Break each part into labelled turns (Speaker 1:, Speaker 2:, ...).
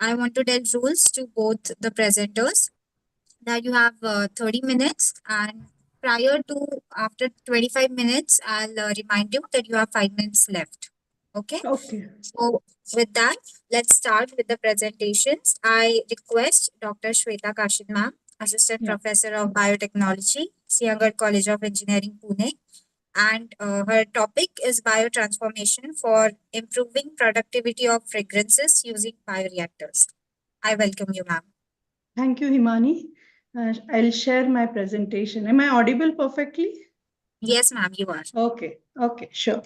Speaker 1: I want to tell rules to both the presenters that you have 30 minutes, and prior to after 25 minutes, I'll remind you that you have 5 minutes left. Okay.
Speaker 2: Okay.
Speaker 1: So with that, let's start with the presentations. I request Dr. Shweta Kashid ma'am, Assistant
Speaker 2: Yeah.
Speaker 1: Professor of Biotechnology, Siahat College of Engineering, Pune, and her topic is biotransformation for improving productivity of fragrances using bioreactors. I welcome you, ma'am.
Speaker 2: Thank you, Himani. I'll share my presentation. Am I audible perfectly?
Speaker 1: Yes, ma'am, you are.
Speaker 2: Okay. Okay, sure.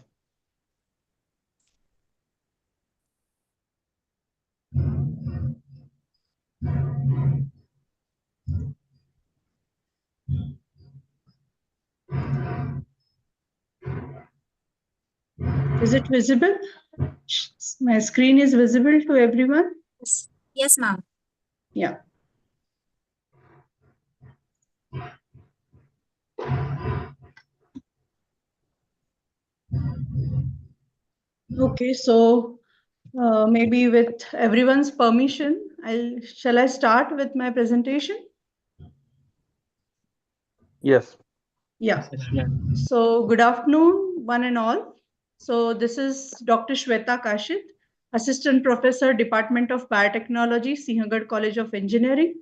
Speaker 2: Is it visible? My screen is visible to everyone?
Speaker 1: Yes, yes, ma'am.
Speaker 2: Yeah. Okay, so maybe with everyone's permission, shall I start with my presentation?
Speaker 3: Yes.
Speaker 2: Yeah. So good afternoon, one and all. So this is Dr. Shweta Kashid, Assistant Professor, Department of Biotechnology, Sihagarh College of Engineering.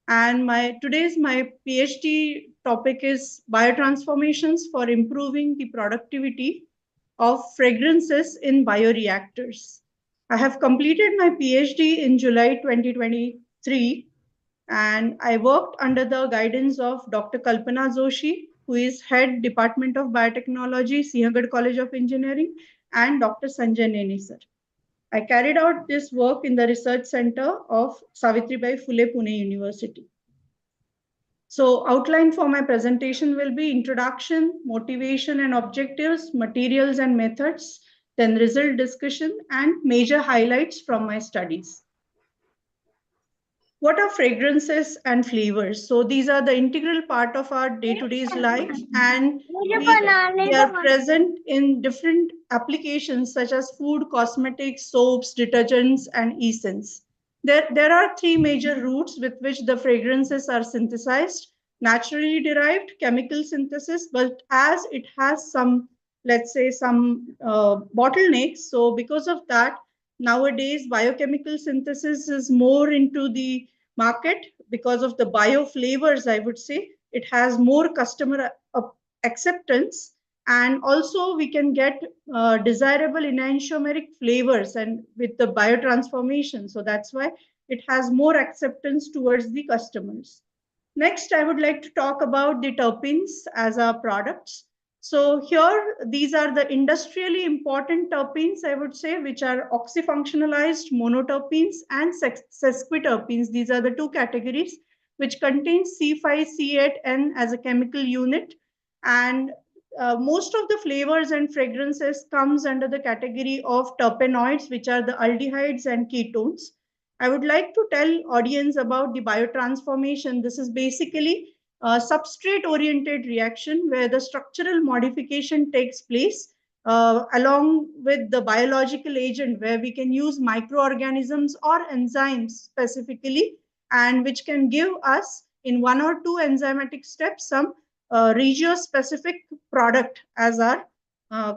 Speaker 2: And my PhD topic is biotransformations for improving the productivity of fragrances in bioreactors. I have completed my PhD in July 2023, and I worked under the guidance of Dr. Kalpana Joshi, who is head Department of Biotechnology, Sihagarh College of Engineering, and Dr. Sanjay Neni sir. I carried out this work in the research center of Savitribai Phule Pune University. So outline for my presentation will be introduction, motivation and objectives, materials and methods, then result discussion and major highlights from my studies. What are fragrances and flavors? So these are the integral part of our day-to-day life, and they are present in different applications such as food, cosmetics, soaps, detergents, and essence. There are three major routes with which the fragrances are synthesized: naturally derived, chemical synthesis, but as it has some, let's say, some bottlenecks. So because of that, nowadays biochemical synthesis is more into the market because of the bio flavors. I would say it has more customer acceptance, and also we can get desirable enantiomeric flavors and with the biotransformation. So that's why it has more acceptance towards the customers. Next, I would like to talk about the terpenes as our products. So here, these are the industrially important terpenes, I would say, which are oxyfunctionalized monoterpenes and sesquiterpenes. These are the two categories which contain C5C8N as a chemical unit. And most of the flavors and fragrances comes under the category of terpenoids, which are the aldehydes and ketones. I would like to tell audience about the biotransformation. This is basically a substrate-oriented reaction where the structural modification takes place along with the biological agent, where we can use microorganisms or enzymes specifically, and which can give us in one or two enzymatic steps some regio-specific product as our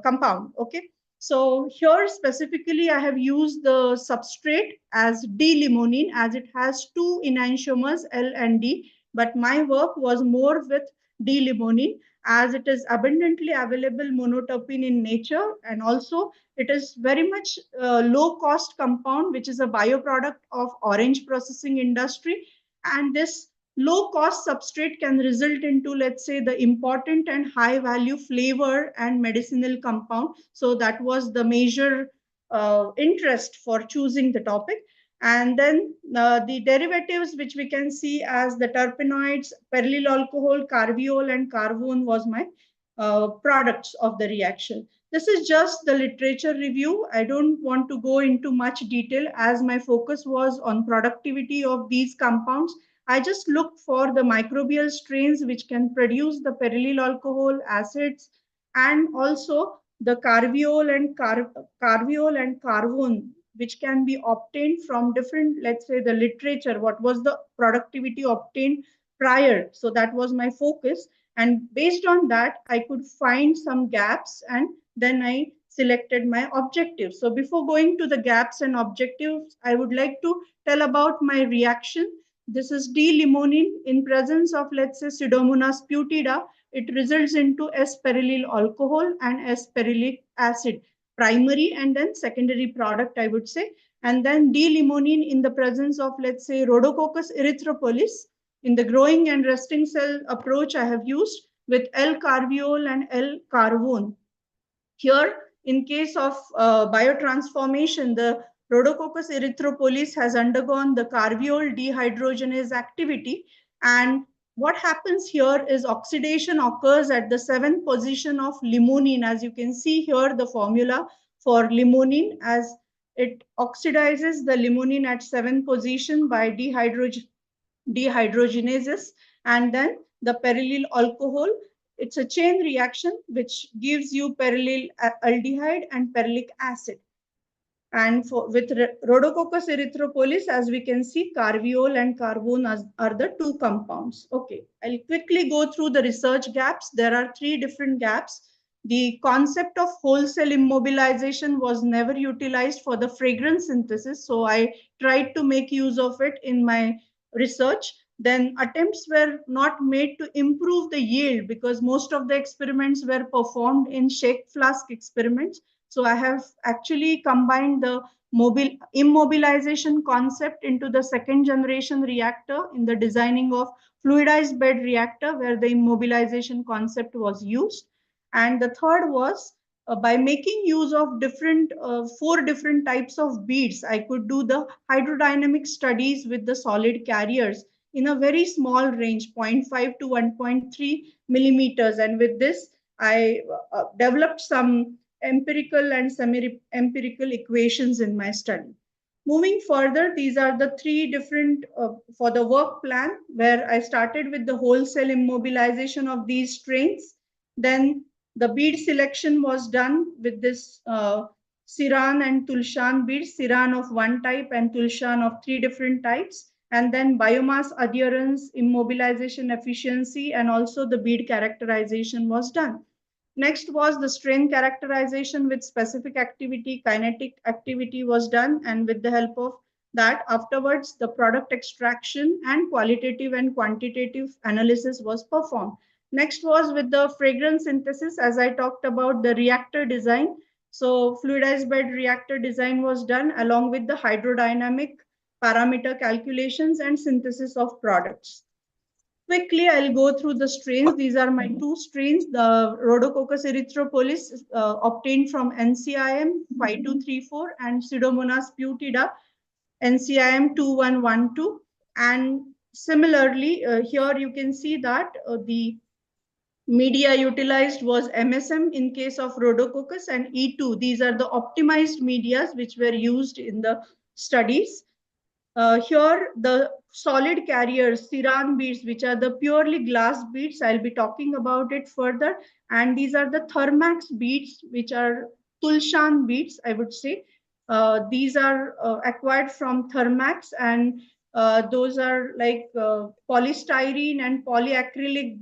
Speaker 2: compound. Okay. So here specifically, I have used the substrate as D-limonene as it has two enantiomers L and D, but my work was more with D-limonene as it is abundantly available monoterpene in nature, and also it is very much low cost compound, which is a byproduct of orange processing industry. And this low cost substrate can result into, let's say, the important and high value flavor and medicinal compound. So that was the major interest for choosing the topic. And then the derivatives which we can see as the terpenoids, perylyl alcohol, carviol and carvone was my products of the reaction. This is just the literature review. I don't want to go into much detail as my focus was on productivity of these compounds. I just looked for the microbial strains which can produce the perylyl alcohol acids, and also the carviol and carvone which can be obtained from different, let's say, the literature, what was the productivity obtained prior. So that was my focus. And based on that, I could find some gaps, and then I selected my objectives. So before going to the gaps and objectives, I would like to tell about my reaction. This is D-limonene in presence of, let's say, Pseudomonas putida. It results into S-perylyl alcohol and S-perylic acid, primary and then secondary product, I would say. And then D-limonene in the presence of, let's say, Rhodococcus erythropolis. In the growing and resting cell approach, I have used with L-carviol and L-carvone. Here, in case of biotransformation, the Rhodococcus erythropolis has undergone the carviol dehydrogenase activity. And what happens here is oxidation occurs at the 7th position of limonene. As you can see here, the formula for limonene, as it oxidizes the limonene at 7th position by dehydrogenases, and then the perylyl alcohol. It's a chain reaction which gives you perylyl aldehyde and perylic acid. And with Rhodococcus erythropolis, as we can see, carviol and carvone are the two compounds. Okay, I'll quickly go through the research gaps. There are three different gaps. The concept of whole cell immobilization was never utilized for the fragrance synthesis, so I tried to make use of it in my research. Then attempts were not made to improve the yield because most of the experiments were performed in shake flask experiments. So I have actually combined the immobilization concept into the second generation reactor in the designing of fluidized bed reactor, where the immobilization concept was used. And the third was by making use of four different types of beads, I could do the hydrodynamic studies with the solid carriers in a very small range, 0.5 to 1.3 millimeters. And with this, I developed some empirical and semi-empirical equations in my study. Moving further, these are the three different for the work plan, where I started with the whole cell immobilization of these strains. Then the bead selection was done with this Siran and Tulshan beads, Siran of one type and Tulshan of three different types. And then biomass adherence, immobilization efficiency, and also the bead characterization was done. Next was the strain characterization with specific activity, kinetic activity was done, and with the help of that, afterwards, the product extraction and qualitative and quantitative analysis was performed. Next was with the fragrance synthesis, as I talked about the reactor design. So fluidized bed reactor design was done along with the hydrodynamic parameter calculations and synthesis of products. Quickly, I'll go through the strains. These are my two strains. The Rhodococcus erythropolis obtained from NCIM 5234 and Pseudomonas putida NCIM 2112. And similarly, here you can see that the media utilized was MSM in case of Rhodococcus and E2. These are the optimized medias which were used in the studies. Here, the solid carriers, Siran beads, which are the purely glass beads, I'll be talking about it further. And these are the Thermax beads, which are Tulshan beads, I would say. These are acquired from Thermax, and those are like polystyrene and polyacrylic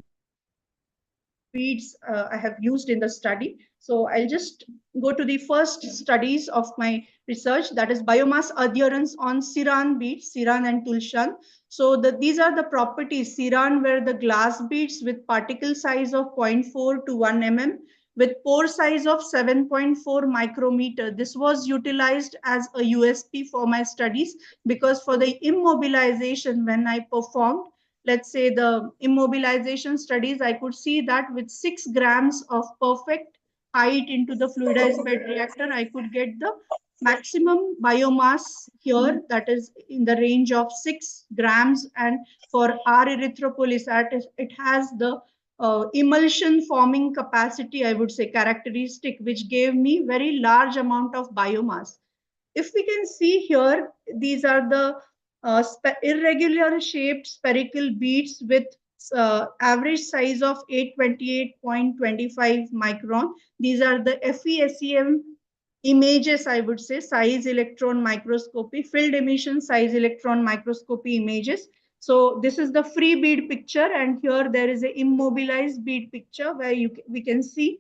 Speaker 2: beads I have used in the study. So I'll just go to the first studies of my research, that is biomass adherence on Siran beads, Siran and Tulshan. So these are the properties. Siran were the glass beads with particle size of 0.4 to 1 mm with pore size of 7.4 micrometer. This was utilized as a USP for my studies because for the immobilization, when I performed, let's say the immobilization studies, I could see that with 6 grams of perfect height into the fluidized bed reactor, I could get the maximum biomass here, that is in the range of 6 grams. And for R. erythropolis, it has the emulsion forming capacity, I would say, characteristic, which gave me very large amount of biomass. If we can see here, these are the irregular shaped spherical beads with average size of 828.25 micron. These are the FESEM images, I would say, size electron microscopy, field emission size electron microscopy images. So this is the free bead picture, and here there is a immobilized bead picture where we can see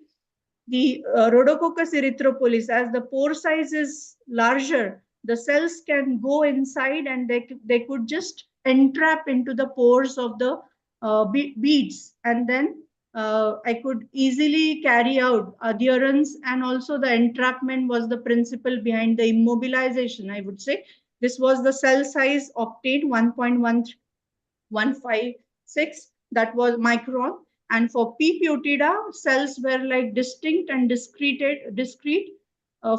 Speaker 2: the Rhodococcus erythropolis. As the pore size is larger, the cells can go inside and they could just entrap into the pores of the beads, and then I could easily carry out adherence, and also the entrapment was the principle behind the immobilization, I would say. This was the cell size obtained 1.156, that was micron. And for P. putida, cells were like distinct and discrete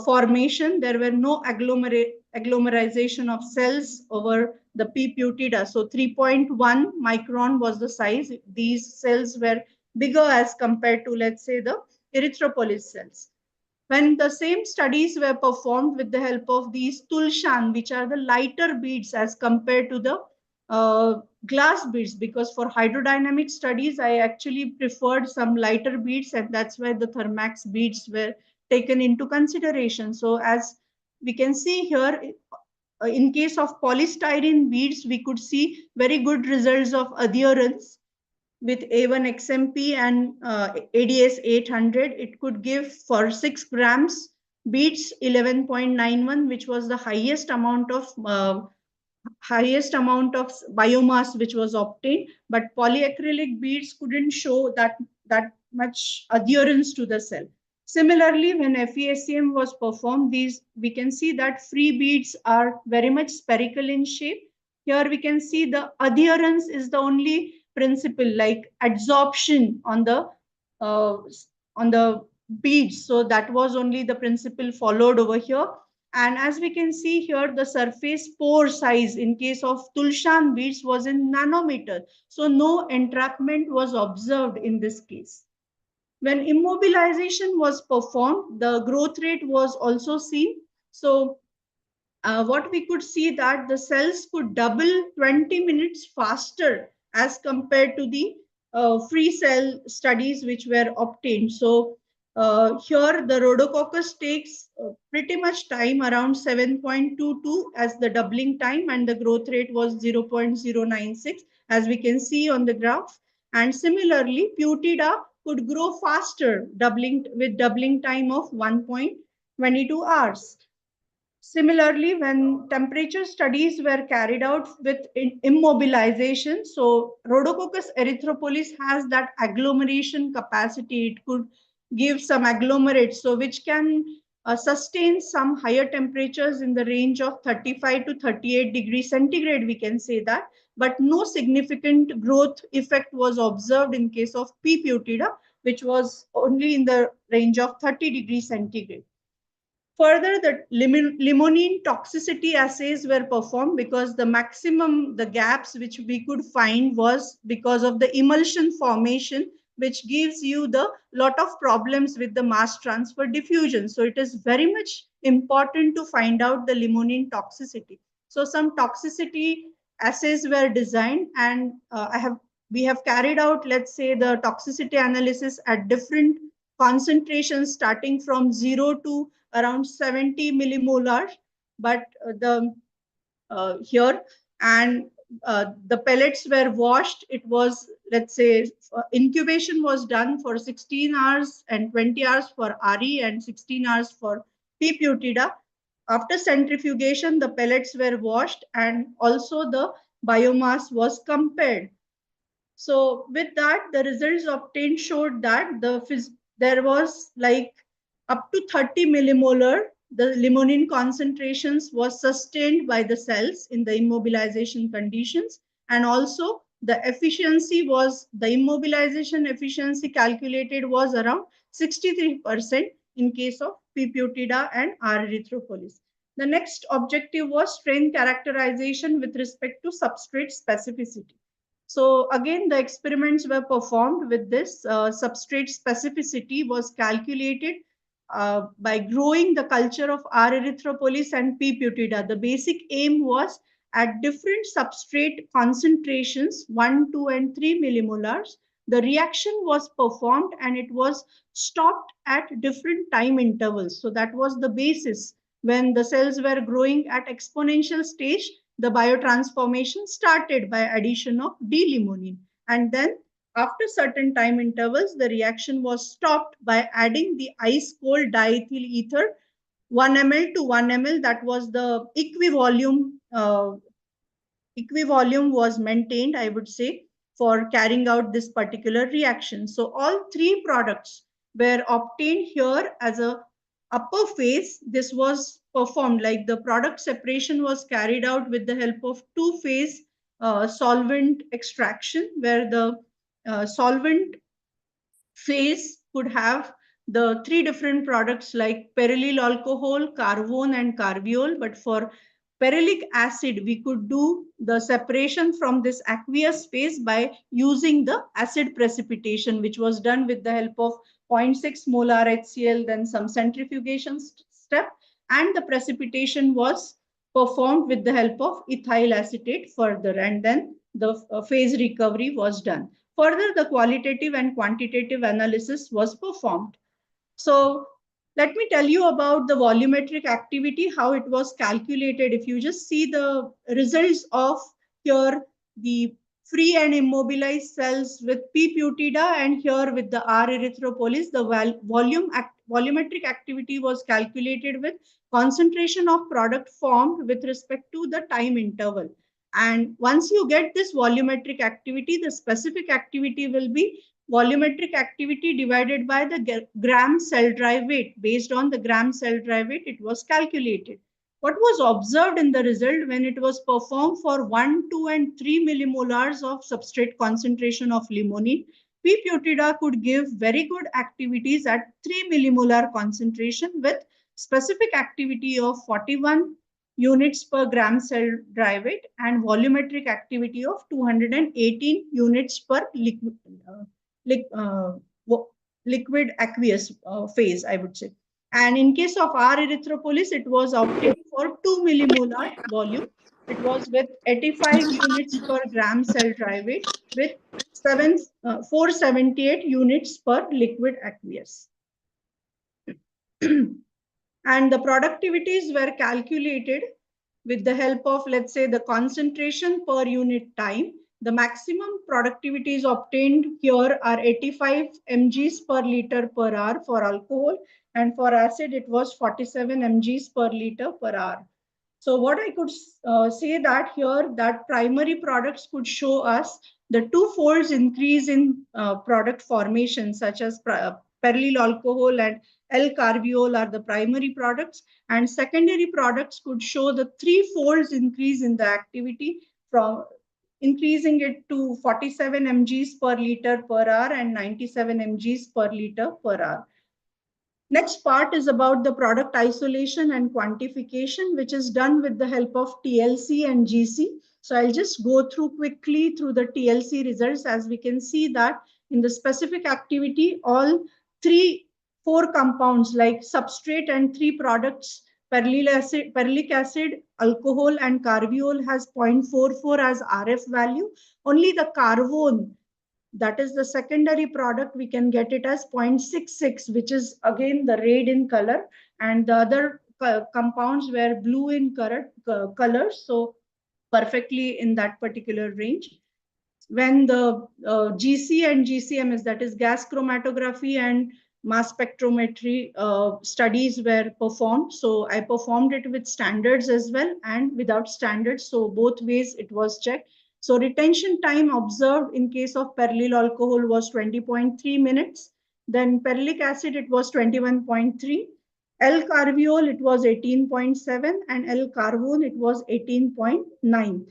Speaker 2: formation. There were no agglomerization of cells over the P. putida. So 3.1 micron was the size. These cells were bigger as compared to, let's say, the erythropolis cells. When the same studies were performed with the help of these tulshan, which are the lighter beads as compared to the glass beads, because for hydrodynamic studies, I actually preferred some lighter beads, and that's why the thermax beads were taken into consideration. So as we can see here, in case of polystyrene beads, we could see very good results of adherence with A1XMP and ADS 800. It could give for 6 grams beats 11.91, which was the highest amount of biomass which was obtained. But polyacrylic beads couldn't show that much adherence to the cell. Similarly, when FESCM was performed, these we can see that free beads are very much spherical in shape. Here we can see the adherence is the only principle, like adsorption uh, on the beads. So that was only the principle followed over here. And as we can see here, the surface pore size in case of Tulshan beads was in nanometer. So no entrapment was observed in this case. When immobilization was performed, the growth rate was also seen. So what we could see that the cells could double 20 minutes faster as compared to the free cell studies which were obtained. So here the rhodococcus takes pretty much time, around 7.22 as the doubling time, and the growth rate was 0.096 as we can see on the graph. And similarly, Putida could grow faster, doubling time of 1.22 hours. Similarly, when temperature studies were carried out with immobilization, so Rhodococcus erythropolis has that agglomeration capacity. It could give some agglomerates, so which can sustain some higher temperatures in the range of 35 to 38 degrees centigrade, we can say that. But no significant growth effect was observed in case of P. putida, which was only in the range of 30 degrees centigrade. Further, the limonene toxicity assays were performed, because the gaps which we could find was because of the emulsion formation, which gives you the lot of problems with the mass transfer diffusion. So it is very much important to find out the limonene toxicity. So some toxicity assays were designed, and we have carried out, let's say, the toxicity analysis at different concentrations starting from 0 to around 70 millimolar. But the here and the pellets were washed. It was, let's say, incubation was done for 16 hours and 20 hours for RE and 16 hours for P. putida. After centrifugation, the pellets were washed, and also the biomass was compared. So with that, the results obtained showed that there was like up to 30 millimolar, the limonene concentrations was sustained by the cells in the immobilization conditions. And also the immobilization efficiency calculated was around 63% in case of P. putida and R. erythropolis. The next objective was strain characterization with respect to substrate specificity. So again, the experiments were performed with this. Substrate specificity was calculated by growing the culture of R. erythropolis and P. putida. The basic aim was at different substrate concentrations, 1, 2, and 3 millimolars, the reaction was performed and it was stopped at different time intervals. So that was the basis. When the cells were growing at exponential stage, the biotransformation started by addition of D-limonene. And then after certain time intervals, the reaction was stopped by adding the ice cold diethyl ether 1 ml to 1 ml. That was the equivolume was maintained, I would say, for carrying out this particular reaction. So all three products were obtained here as a upper phase. This was performed like the product separation was carried out with the help of two-phase solvent extraction, where the solvent phase could have the three different products like perylyl alcohol, carvone, and carviol. But for perylic acid, we could do the separation from this aqueous phase by using the acid precipitation, which was done with the help of 0.6 molar HCl, then some centrifugation step, and the precipitation was performed with the help of ethyl acetate further, and then the phase recovery was done. Further, the qualitative and quantitative analysis was performed. So let me tell you about the volumetric activity, how it was calculated. If you just see the results of here, the free and immobilized cells with P. putida, and here with the R. erythropolis, the volumetric activity was calculated with concentration of product formed with respect to the time interval. And once you get this volumetric activity, the specific activity will be volumetric activity divided by the gram cell dry weight. Based on the gram cell dry weight, it was calculated. What was observed in the result when it was performed for 1, 2, and 3 millimolars of substrate concentration of limonene? P. putida could give very good activities at 3 millimolar concentration with specific activity of 41 units per gram cell dry weight and volumetric activity of 218 units per uh, liquid aqueous phase, I would say. And in case of R. erythropolis, it was obtained for 2 millimolar volume. It was with 85 units per gram cell dry weight with 478 units per liquid aqueous. And the productivities were calculated with the help of, let's say, the concentration per unit time. The maximum productivities obtained here are 85 mgs per liter per hour for alcohol, and for acid it was 47 mgs per liter per hour. So what I could say that here, that primary products could show us the two-folds increase in product formation, such as perylyl alcohol and L-carviol are the primary products, and secondary products could show the three-folds increase in the activity, from increasing it to 47 mgs per liter per hour and 97 mgs per liter per hour. Next part is about the product isolation and quantification, which is done with the help of TLC and GC. So I'll just go through quickly through the TLC results. As we can see that in the specific activity, all four compounds like substrate and three products, perylic acid, alcohol, and carviol has 0.44 as RF value. Only the carvone, that is the secondary product, we can get it as 0.66, which is again the red in color, and the other compounds were blue in color, so perfectly in that particular range. When the GC and GCMS, that is gas chromatography and mass spectrometry studies were performed. So I performed it with standards as well and without standards. So both ways it was checked. So retention time observed in case of perylyl alcohol was 20.3 minutes. Then perylic acid, it was 21.3. L-carviol, it was 18.7, and L-carvone, it was 18.9.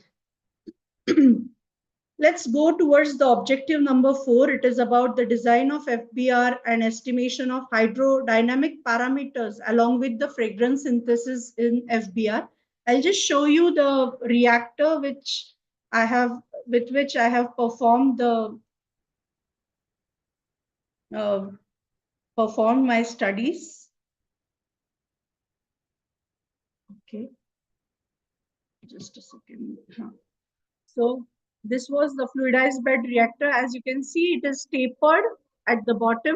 Speaker 2: Let's go towards the objective number 4. It is about the design of FBR and estimation of hydrodynamic parameters along with the fragrance synthesis in FBR. I'll just show you the reactor with which I have uh, performed my studies. Okay, just a second. So This was the fluidized bed reactor. As you can see, it is tapered at the bottom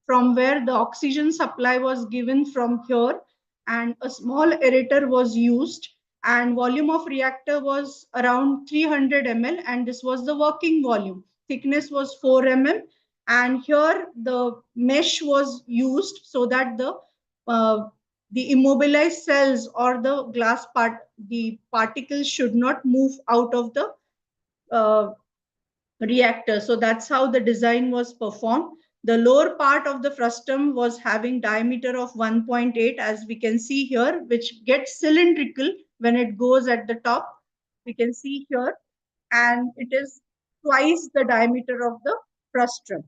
Speaker 2: from where the oxygen supply was given from here, and a small aerator was used, and volume of reactor was around 300 ml, and this was the working volume. Thickness was 4 mm, and here the mesh was used so that uh, the immobilized cells or the glass part, the particles should not move out of the uh, reactor. So that's how the design was performed. The lower part of the frustum was having diameter of 1.8, as we can see here, which gets cylindrical when it goes at the top. We can see here, and it is twice the diameter of the frustum.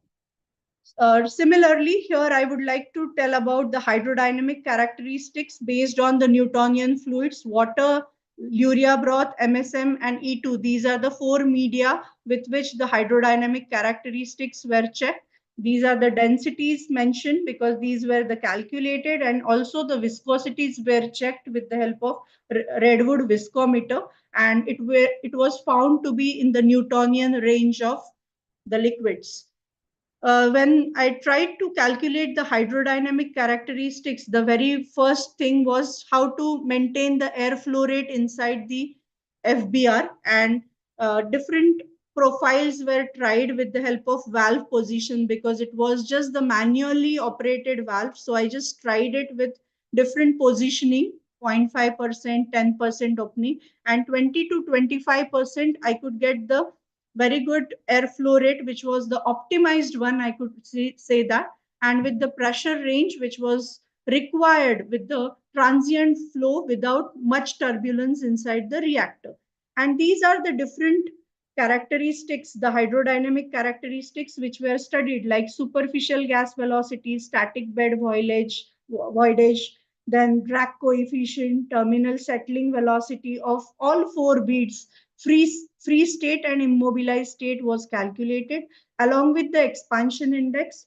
Speaker 2: Similarly, here I would like to tell about the hydrodynamic characteristics based on the Newtonian fluids, water, urea broth, MSM, and E2. These are the four media with which the hydrodynamic characteristics were checked. These are the densities mentioned because these were the calculated, and also the viscosities were checked with the help of redwood viscometer, and it was found to be in the Newtonian range of the liquids. When I tried to calculate the hydrodynamic characteristics, the very first thing was how to maintain the airflow rate inside the FBR, and different profiles were tried with the help of valve position because it was just the manually operated valve. So I just tried it with different positioning, 0.5%, 10% opening, and 20 to 25%. I could get the very good airflow rate, which was the optimized one, I could say that, and with the pressure range, which was required with the transient flow without much turbulence inside the reactor. And these are the different characteristics, the hydrodynamic characteristics, which were studied, like superficial gas velocity, static bed voidage, then drag coefficient, terminal settling velocity of all four beads, free state and immobilized state was calculated, along with the expansion index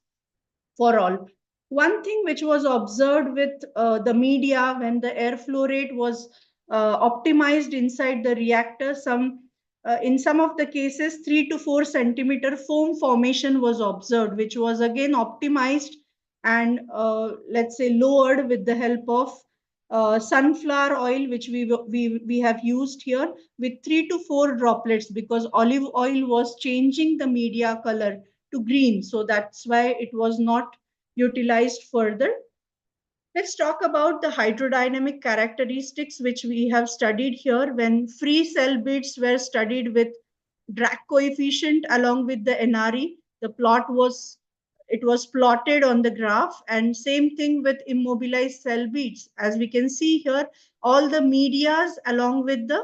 Speaker 2: for all. One thing which was observed with the media when the airflow rate was optimized inside the reactor, in some of the cases, 3 to 4 centimeter foam formation was observed, which was again optimized and let's say lowered with the help of sunflower oil, which we have used here with 3 to 4 droplets, because olive oil was changing the media color to green. So that's why it was not utilized further. Let's talk about the hydrodynamic characteristics which we have studied here. When free cell beads were studied with drag coefficient along with the NRE, the plot was it was plotted on the graph, and same thing with immobilized cell beads. As we can see here, all the medias along with the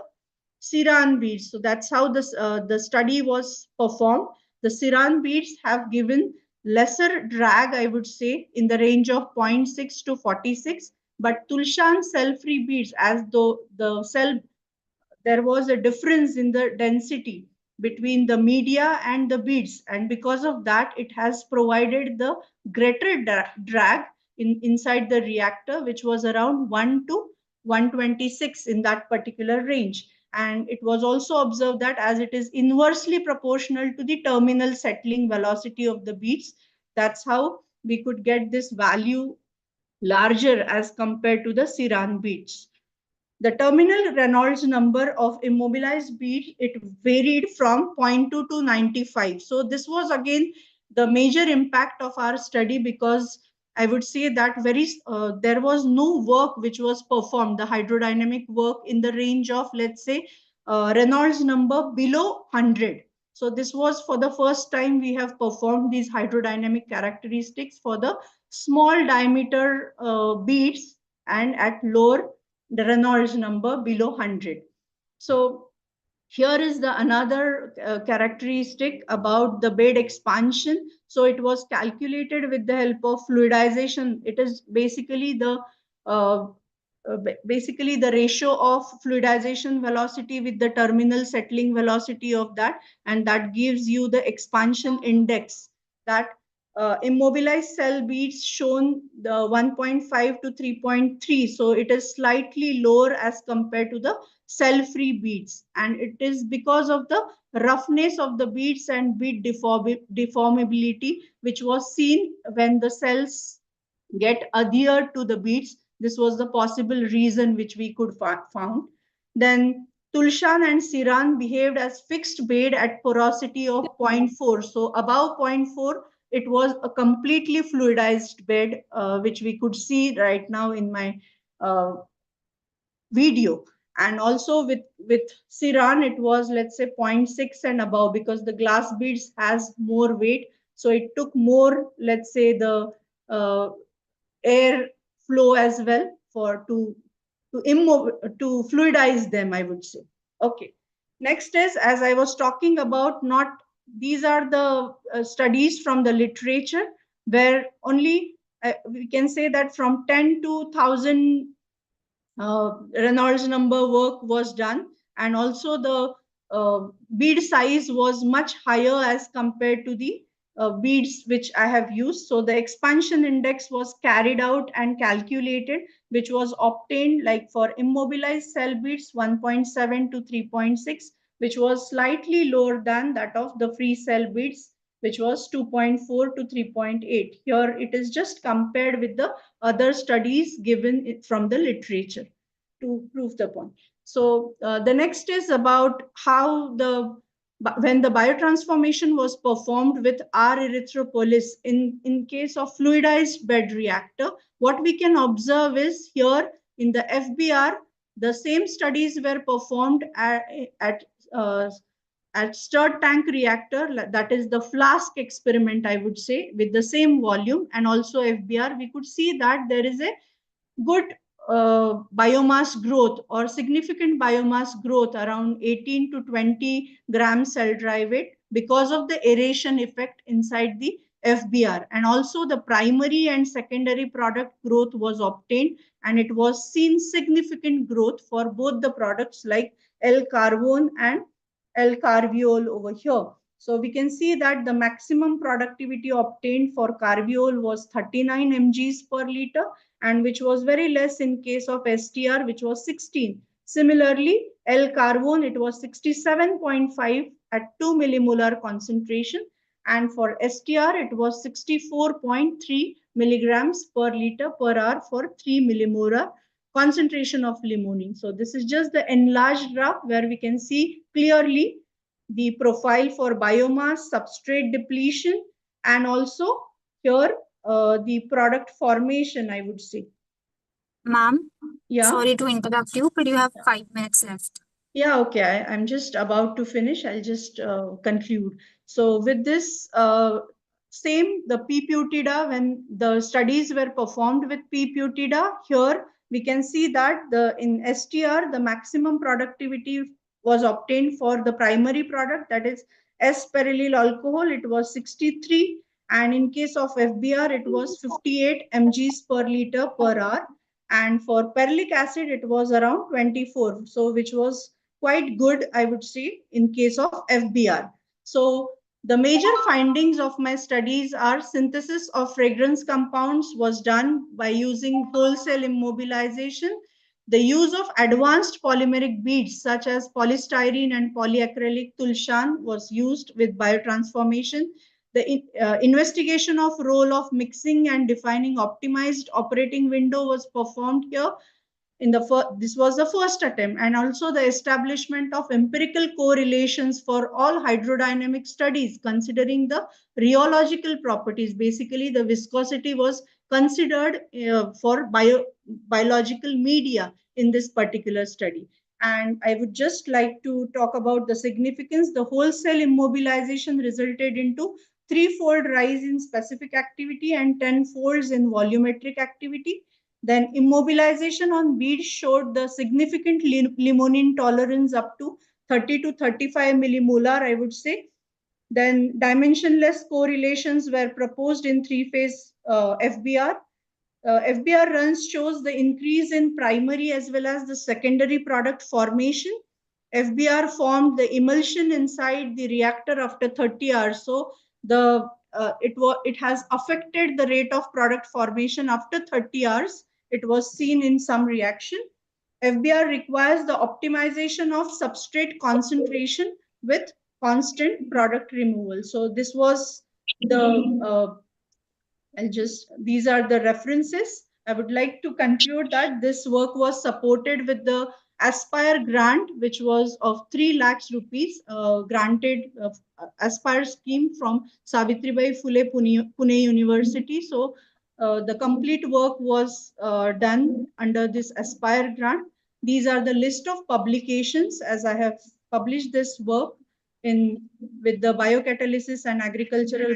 Speaker 2: Siran beads. So that's how the study was performed. The Siran beads have given lesser drag, I would say, in the range of zero point 0.6 to 46. But Tulshan cell-free beads, as though the cell there was a difference in the density between the media and the beads, and because of that it has provided the greater drag inside the reactor, which was around 1 to 126 in that particular range. And it was also observed that as it is inversely proportional to the terminal settling velocity of the beads, that's how we could get this value larger as compared to the Siran beads. The terminal Reynolds number of immobilized bead, it varied from zero point 0.2 to 95. So this was again the major impact of our study, because I would say that there was no work which was performed, the hydrodynamic work in the range of, let's say, Reynolds number below 100. So this was for the first time we have performed these hydrodynamic characteristics for the small diameter beads and at lower the Reynolds number below 100. So here is the another characteristic about the bed expansion. So it was calculated with the help of fluidization. It is uh, basically the ratio of fluidization velocity with the terminal settling velocity of that, and that gives you the expansion index. That immobilized cell beats shown the 1.5 to 3.3, so it is slightly lower as compared to the cell-free beads, and it is because of the roughness of the beads and bead deformability which was seen when the cells get adhered to the beads. This was the possible reason which we could found. Then Tulshan and Siran behaved as fixed bed at porosity of zero point 0.4. So above zero point 0.4, it was a completely fluidized bed, which we could see right now in my uh, video. And also with Siran, it was, let's say, zero point 0.6 and above, because the glass beads has more weight. So it took more, let's say, the air flow as well for to fluidize them, I would say. Okay. Next is, as I was talking about, not these are the studies from the literature, where only we can say that from 10 to 1000 Reynolds number work was done, and also the bead size was much higher as compared to the beads which I have used. So the expansion index was carried out and calculated, which was obtained like for immobilized cell beads 1.7 to 3.6, which was slightly lower than that of the free cell beads, which was 2.4 to 3.8. Here it is just compared with the other studies given from the literature to prove the point. So the next is about how when the biotransformation was performed with R erythropolis in case of fluidized bed reactor, what we can observe is here in the FBR, the same studies were performed uh, at stirred tank reactor, that is the flask experiment, I would say, with the same volume, and also FBR. We could see that there is a good biomass growth or significant biomass growth around 18 to 20 grams cell dry weight because of the aeration effect inside the FBR. And also the primary and secondary product growth was obtained, and it was seen significant growth for both the products like L-carvone and L-carviol over here. So we can see that the maximum productivity obtained for carviol was 39 mgs per liter, and which was very less in case of STR, which was 16. Similarly, L-carvone, it was 67.5 at 2 millimolar concentration, and for STR, it was 64.3 milligrams per liter per hour for 3 millimolar concentration of limonene. So this is just the enlarged graph where we can see clearly the profile for biomass, substrate depletion, and also here the product formation, I would say.
Speaker 1: Ma'am,
Speaker 2: Yeah.
Speaker 1: sorry to interrupt you, but you have 5 minutes left.
Speaker 2: Yeah, okay. I'm just about to finish. I'll just conclude. So with this, same, the P. putida, when the studies were performed with P. putida, here we can see that in STR, the maximum productivity was obtained for the primary product, that is S-perylyl alcohol, it was 63. And in case of FBR, it was 58 mgs per liter per hour. And for perylic acid, it was around 24. So which was quite good, I would say, in case of FBR. So the major findings of my studies are synthesis of fragrance compounds was done by using wholesale immobilization. The use of advanced polymeric beads such as polystyrene and polyacrylic tulshan was used with biotransformation. The investigation of role of mixing and defining optimized operating window was performed here in the this was the first attempt, and also the establishment of empirical correlations for all hydrodynamic studies considering the rheological properties. Basically the viscosity was considered for biological media in this particular study. And I would just like to talk about the significance. The wholesale immobilization resulted into threefold rise in specific activity and 10 folds in volumetric activity. Then immobilization on beads showed the significant limonene tolerance up to 30 to 35 millimolar, I would say. Then dimensionless correlations were proposed in three-phase FBR. FBR runs shows the increase in primary as well as the secondary product formation. FBR formed the emulsion inside the reactor after 30 hours. So it has affected the rate of product formation after 30 hours. It was seen in some reaction. FBR requires the optimization of substrate concentration with constant product removal. So this was the these are the references. I would like to conclude that this work was supported with the Aspire grant, which was of 3 lakhs rupees granted Aspire scheme from Savitribai Phule Pune University. So the complete work was done under this Aspire grant. These are the list of publications as I have published this work in with the biocatalysis and agricultural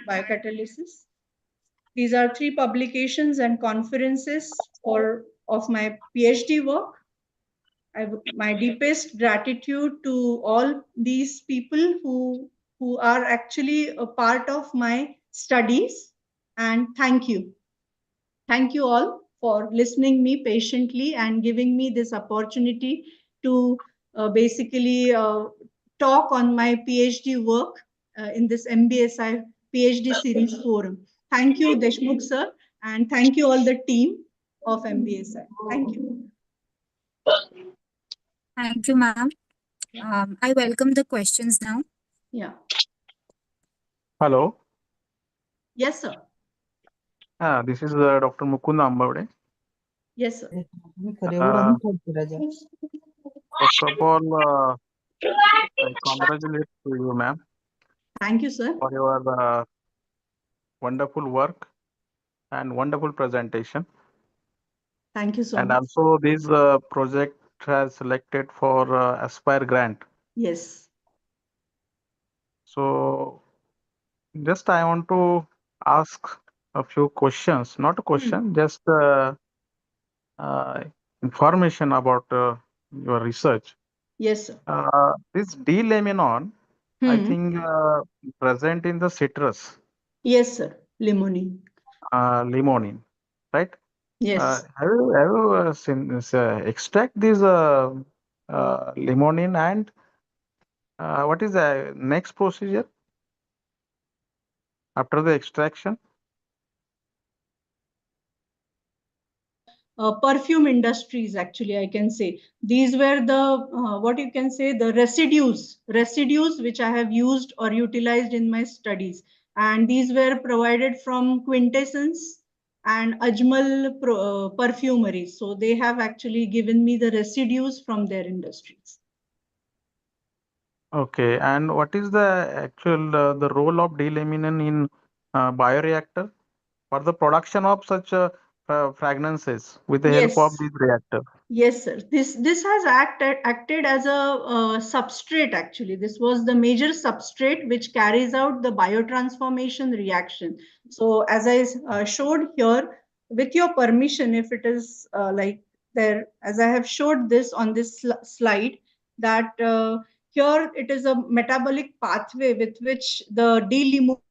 Speaker 2: biocatalysis. These are 3 publications and conferences for of my PhD work. My deepest gratitude to all these people who are actually a part of my studies, and thank you all for listening me patiently and giving me this opportunity to basically talk on my PhD work in this MBSI PhD series forum. Thank you, Deshmukh sir, and thank you all the team of MBSI. Thank you.
Speaker 1: Thank you, ma'am. I welcome the questions now.
Speaker 2: Yeah.
Speaker 3: Hello.
Speaker 2: Yes, sir.
Speaker 3: This is Dr. Mukund Ambavde.
Speaker 2: Yes, sir.
Speaker 3: First of all, I congratulate to you, ma'am,
Speaker 2: Thank you, sir.
Speaker 3: for your wonderful work and wonderful presentation.
Speaker 2: Thank you so
Speaker 3: And
Speaker 2: much.
Speaker 3: also, this project has selected for Aspire grant.
Speaker 2: Yes.
Speaker 3: So, just I want to ask a few questions, not a question, just uh, information about your research.
Speaker 2: Yes, sir.
Speaker 3: This D-laminon, I think present in the citrus,
Speaker 2: Yes, sir. Limonene.
Speaker 3: limonene, right?
Speaker 2: Yes.
Speaker 3: Extract this limonene and what is the next procedure after the extraction?
Speaker 2: Perfume industries, actually, I can say these were the what you can say, the residues which I have used or utilized in my studies, and these were provided from Quintessence and Ajmal perfumery. So they have actually given me the residues from their industries.
Speaker 3: Okay, and what is the actual the role of D-laminon in bioreactor for the production of such fragrances with the help of
Speaker 2: Yes.
Speaker 3: this reactor?
Speaker 2: Yes, sir. This has acted as a substrate. Actually, this was the major substrate which carries out the biotransformation reaction. So, as I showed here, with your permission, if it is like there, as I have showed this on this slide, that here it is a metabolic pathway with which the D-limonene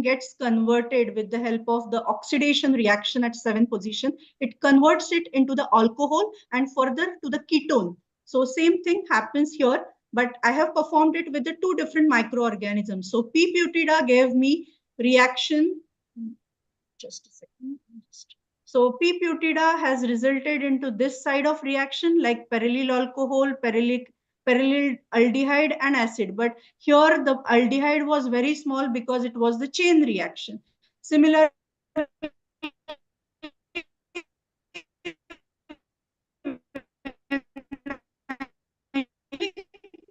Speaker 2: gets converted with the help of the oxidation reaction at 7th position. It converts it into the alcohol and further to the ketone. So same thing happens here, but I have performed it with the 2 different microorganisms. So P. putida gave me reaction. Just a second. So P. putida has resulted into this side of reaction like perylyl alcohol, perylyl aldehyde and acid. But here the aldehyde was very small because it was the chain reaction. Similarly,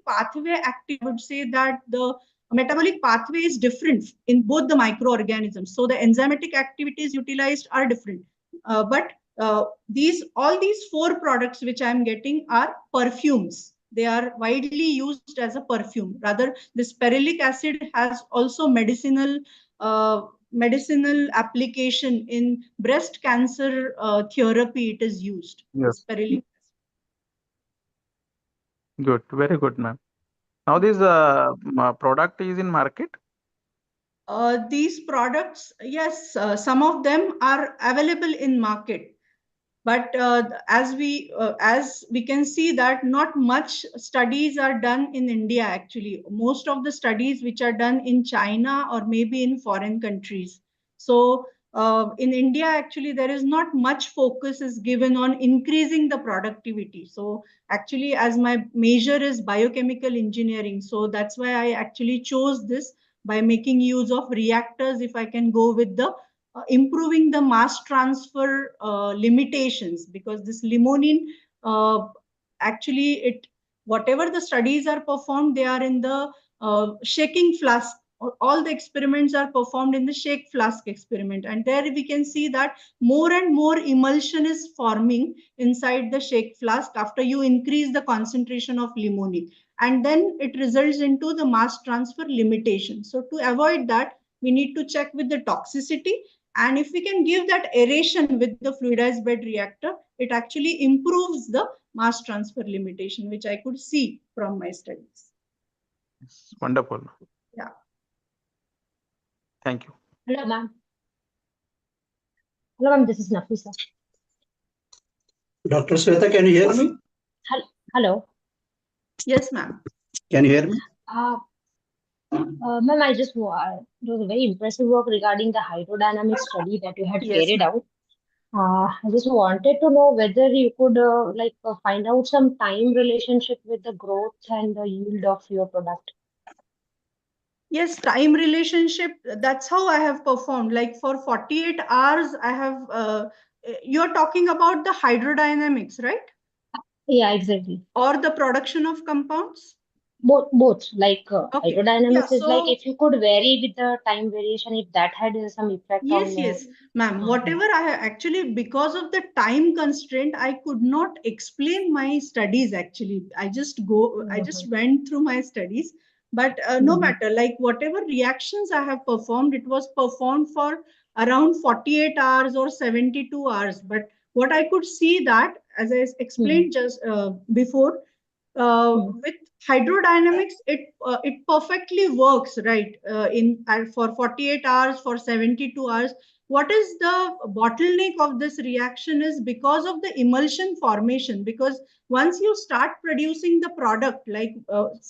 Speaker 2: pathway active, I would say that the metabolic pathway is different in both the microorganisms. So the enzymatic activities utilized are different. But these all these 4 products which I am getting are perfumes. They are widely used as a perfume. Rather, this perylic acid has also medicinal application in breast cancer therapy. It is used. This
Speaker 3: Yes,
Speaker 2: perylic.
Speaker 3: good, very good, ma'am. Now this product is in market.
Speaker 2: These products, yes, some of them are available in market, but as we can see that not much studies are done in India. Actually, most of the studies which are done in China or maybe in foreign countries. So in India, actually, there is not much focus is given on increasing the productivity. So actually, as my major is biochemical engineering, so that's why I actually chose this by making use of reactors. If I can go with the improving the mass transfer limitations, because this limonene actually it whatever the studies are performed, they are in the shaking flask. All the experiments are performed in the shake flask experiment, and there we can see that more and more emulsion is forming inside the shake flask after you increase the concentration of limonene, and then it results into the mass transfer limitation. So to avoid that, we need to check with the toxicity, and if we can give that aeration with the fluidized bed reactor, it actually improves the mass transfer limitation, which I could see from my studies.
Speaker 3: It's wonderful.
Speaker 2: Yeah.
Speaker 3: Thank you.
Speaker 4: Hello, ma'am. Hello, ma'am. This is Nafisa.
Speaker 5: Dr. Sweta, can you hear me?
Speaker 4: Hello.
Speaker 2: Yes, ma'am.
Speaker 5: Can you hear me?
Speaker 4: Ma'am, it was a very impressive work regarding the hydrodynamic study that you had
Speaker 2: Yes,
Speaker 4: carried
Speaker 2: ma'am.
Speaker 4: out. I just wanted to know whether you could find out some time relationship with the growth and the yield of your product.
Speaker 2: Yes, time relationship. That's how I have performed. Like for 48 hours, I have. You're talking about the hydrodynamics, right?
Speaker 4: Yeah, exactly.
Speaker 2: Or the production of compounds?
Speaker 4: Both. Like
Speaker 2: Okay. Yeah.
Speaker 4: hydrodynamics is like
Speaker 2: So
Speaker 4: if you could vary with the time variation, if that had some effect
Speaker 2: yes,
Speaker 4: on.
Speaker 2: yes, ma'am. Whatever I actually, because of the time constraint, I could not explain my studies. Actually, I just went through my studies. But no matter, like whatever reactions I have performed, it was performed for around 48 hours or 72 hours. But what I could see that, as I explained just before, with hydrodynamics, it perfectly works, right? In for 48 hours, for 72 hours. What is the bottleneck of this reaction is because of the emulsion formation. Because once you start producing the product, like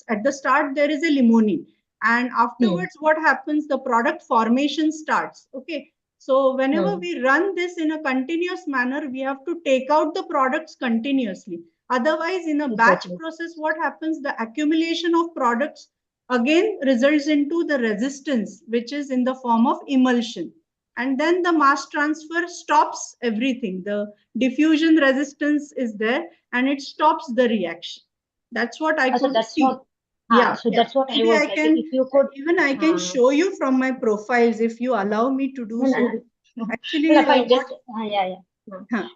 Speaker 2: at the start there is a limonene, and afterwards what happens? The product formation starts. Okay. So whenever we run this in a continuous manner, we have to take out the products continuously. Otherwise, in a batch process, what happens? The accumulation of products again results into the resistance, which is in the form of emulsion. And then the mass transfer stops everything. The diffusion resistance is there and it stops the reaction. That's what I could see. Yeah,
Speaker 4: so
Speaker 2: yeah.
Speaker 4: that's what I
Speaker 2: Maybe
Speaker 4: was
Speaker 2: I
Speaker 4: like.
Speaker 2: can,
Speaker 4: If you could,
Speaker 2: even I can show you from my profiles if you allow me to do so. Actually,
Speaker 4: fine, just yeah.
Speaker 2: Huh.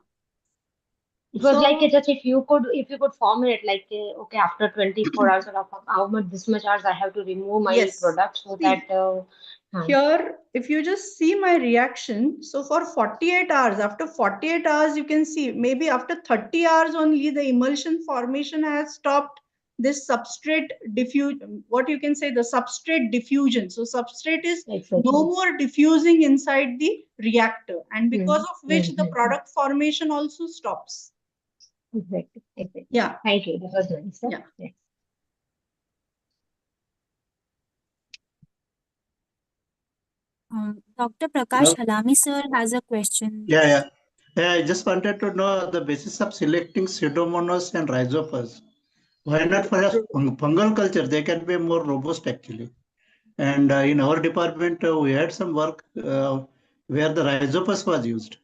Speaker 4: It was
Speaker 2: So,
Speaker 4: like just if you could formulate like okay, after 24 hours or how much this much hours I have to remove my
Speaker 2: yes.
Speaker 4: product so
Speaker 2: See,
Speaker 4: that
Speaker 2: here, if you just see my reaction, so for 48 hours, after 48 hours, you can see maybe after 30 hours only, the emulsion formation has stopped. This substrate diffusion, what you can say, the substrate diffusion. So substrate is no more diffusing inside the reactor, and because of which the product formation also stops.
Speaker 4: Exactly.
Speaker 2: Yeah.
Speaker 4: Thank you. That was nice.
Speaker 2: Yeah.
Speaker 1: Dr. Prakash Halami sir has a question.
Speaker 5: Yeah. I just wanted to know the basis of selecting pseudomonas and rhizophus. Why not for a fungal culture? They can be more robust actually. And in our department, we had some work where the rhizophus was used.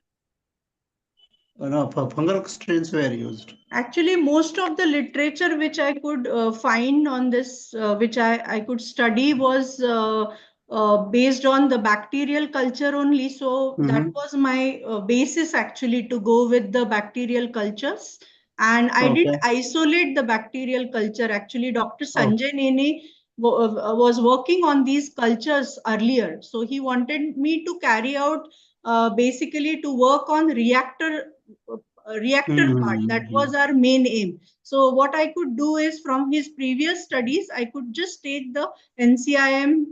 Speaker 5: No, fungal strains were used.
Speaker 2: Actually, most of the literature which I could find on this, which I could study, was based on the bacterial culture only. So that was my basis actually to go with the bacterial cultures. And I did isolate the bacterial culture. Actually, Dr. Sanjay Nene was working on these cultures earlier. So he wanted me to carry out basically to work on reactor part. That was our main aim. So what I could do is, from his previous studies, I could just take the NCIM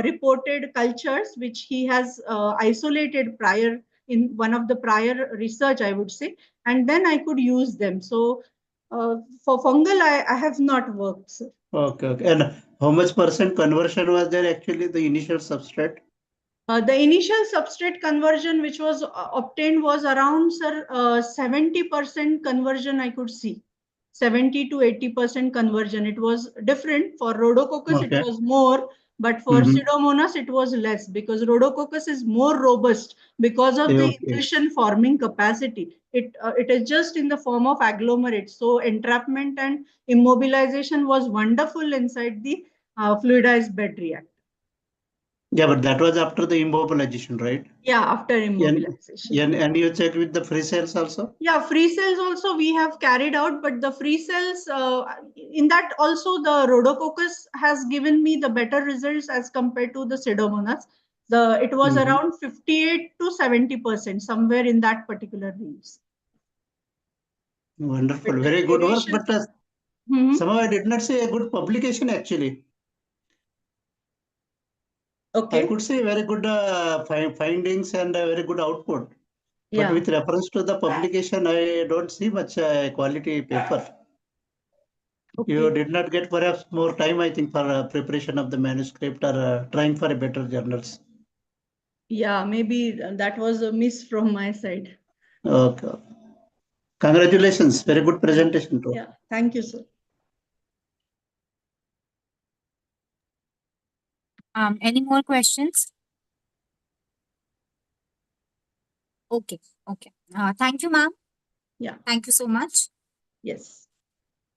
Speaker 2: reported cultures which he has isolated prior in one of the prior research, I would say, and then I could use them. So for fungal, I have not worked, sir.
Speaker 5: Okay. And how much percent conversion was there actually the initial substrate?
Speaker 2: The initial substrate conversion which was obtained was around, sir, 70% conversion I could see. 70 to 80% conversion. It was different. For Rhodococcus, it
Speaker 5: Okay.
Speaker 2: was more, but for Pseudomonas, it was less because Rhodococcus is more robust because of the impression forming capacity. It is just in the form of agglomerate. So entrapment and immobilization was wonderful inside the fluidized bed reactor.
Speaker 5: Yeah, but that was after the immobilization, right?
Speaker 2: Yeah, after immobilization.
Speaker 5: And you checked with the free cells also?
Speaker 2: Yeah, free cells also we have carried out, but the free cells, in that also the Rhodococcus has given me the better results as compared to the Pseudomonas. It was around 58 to 70%, somewhere in that particular range.
Speaker 5: Wonderful,
Speaker 2: But
Speaker 5: very good work.
Speaker 2: variation-
Speaker 5: But somehow I did not see a good publication actually.
Speaker 2: Okay.
Speaker 5: I could see very good findings and very good output. But
Speaker 2: Yeah.
Speaker 5: with reference to the publication, I don't see much quality paper. You
Speaker 2: Okay.
Speaker 5: did not get perhaps more time, I think, for preparation of the manuscript or trying for a better journals.
Speaker 2: Yeah, maybe that was a miss from my side.
Speaker 5: Okay. Congratulations. Very good presentation too.
Speaker 2: Yeah, thank you, sir.
Speaker 1: Any more questions? Okay, okay. Thank you, ma'am.
Speaker 2: Yeah.
Speaker 1: Thank you so much.
Speaker 2: Yes.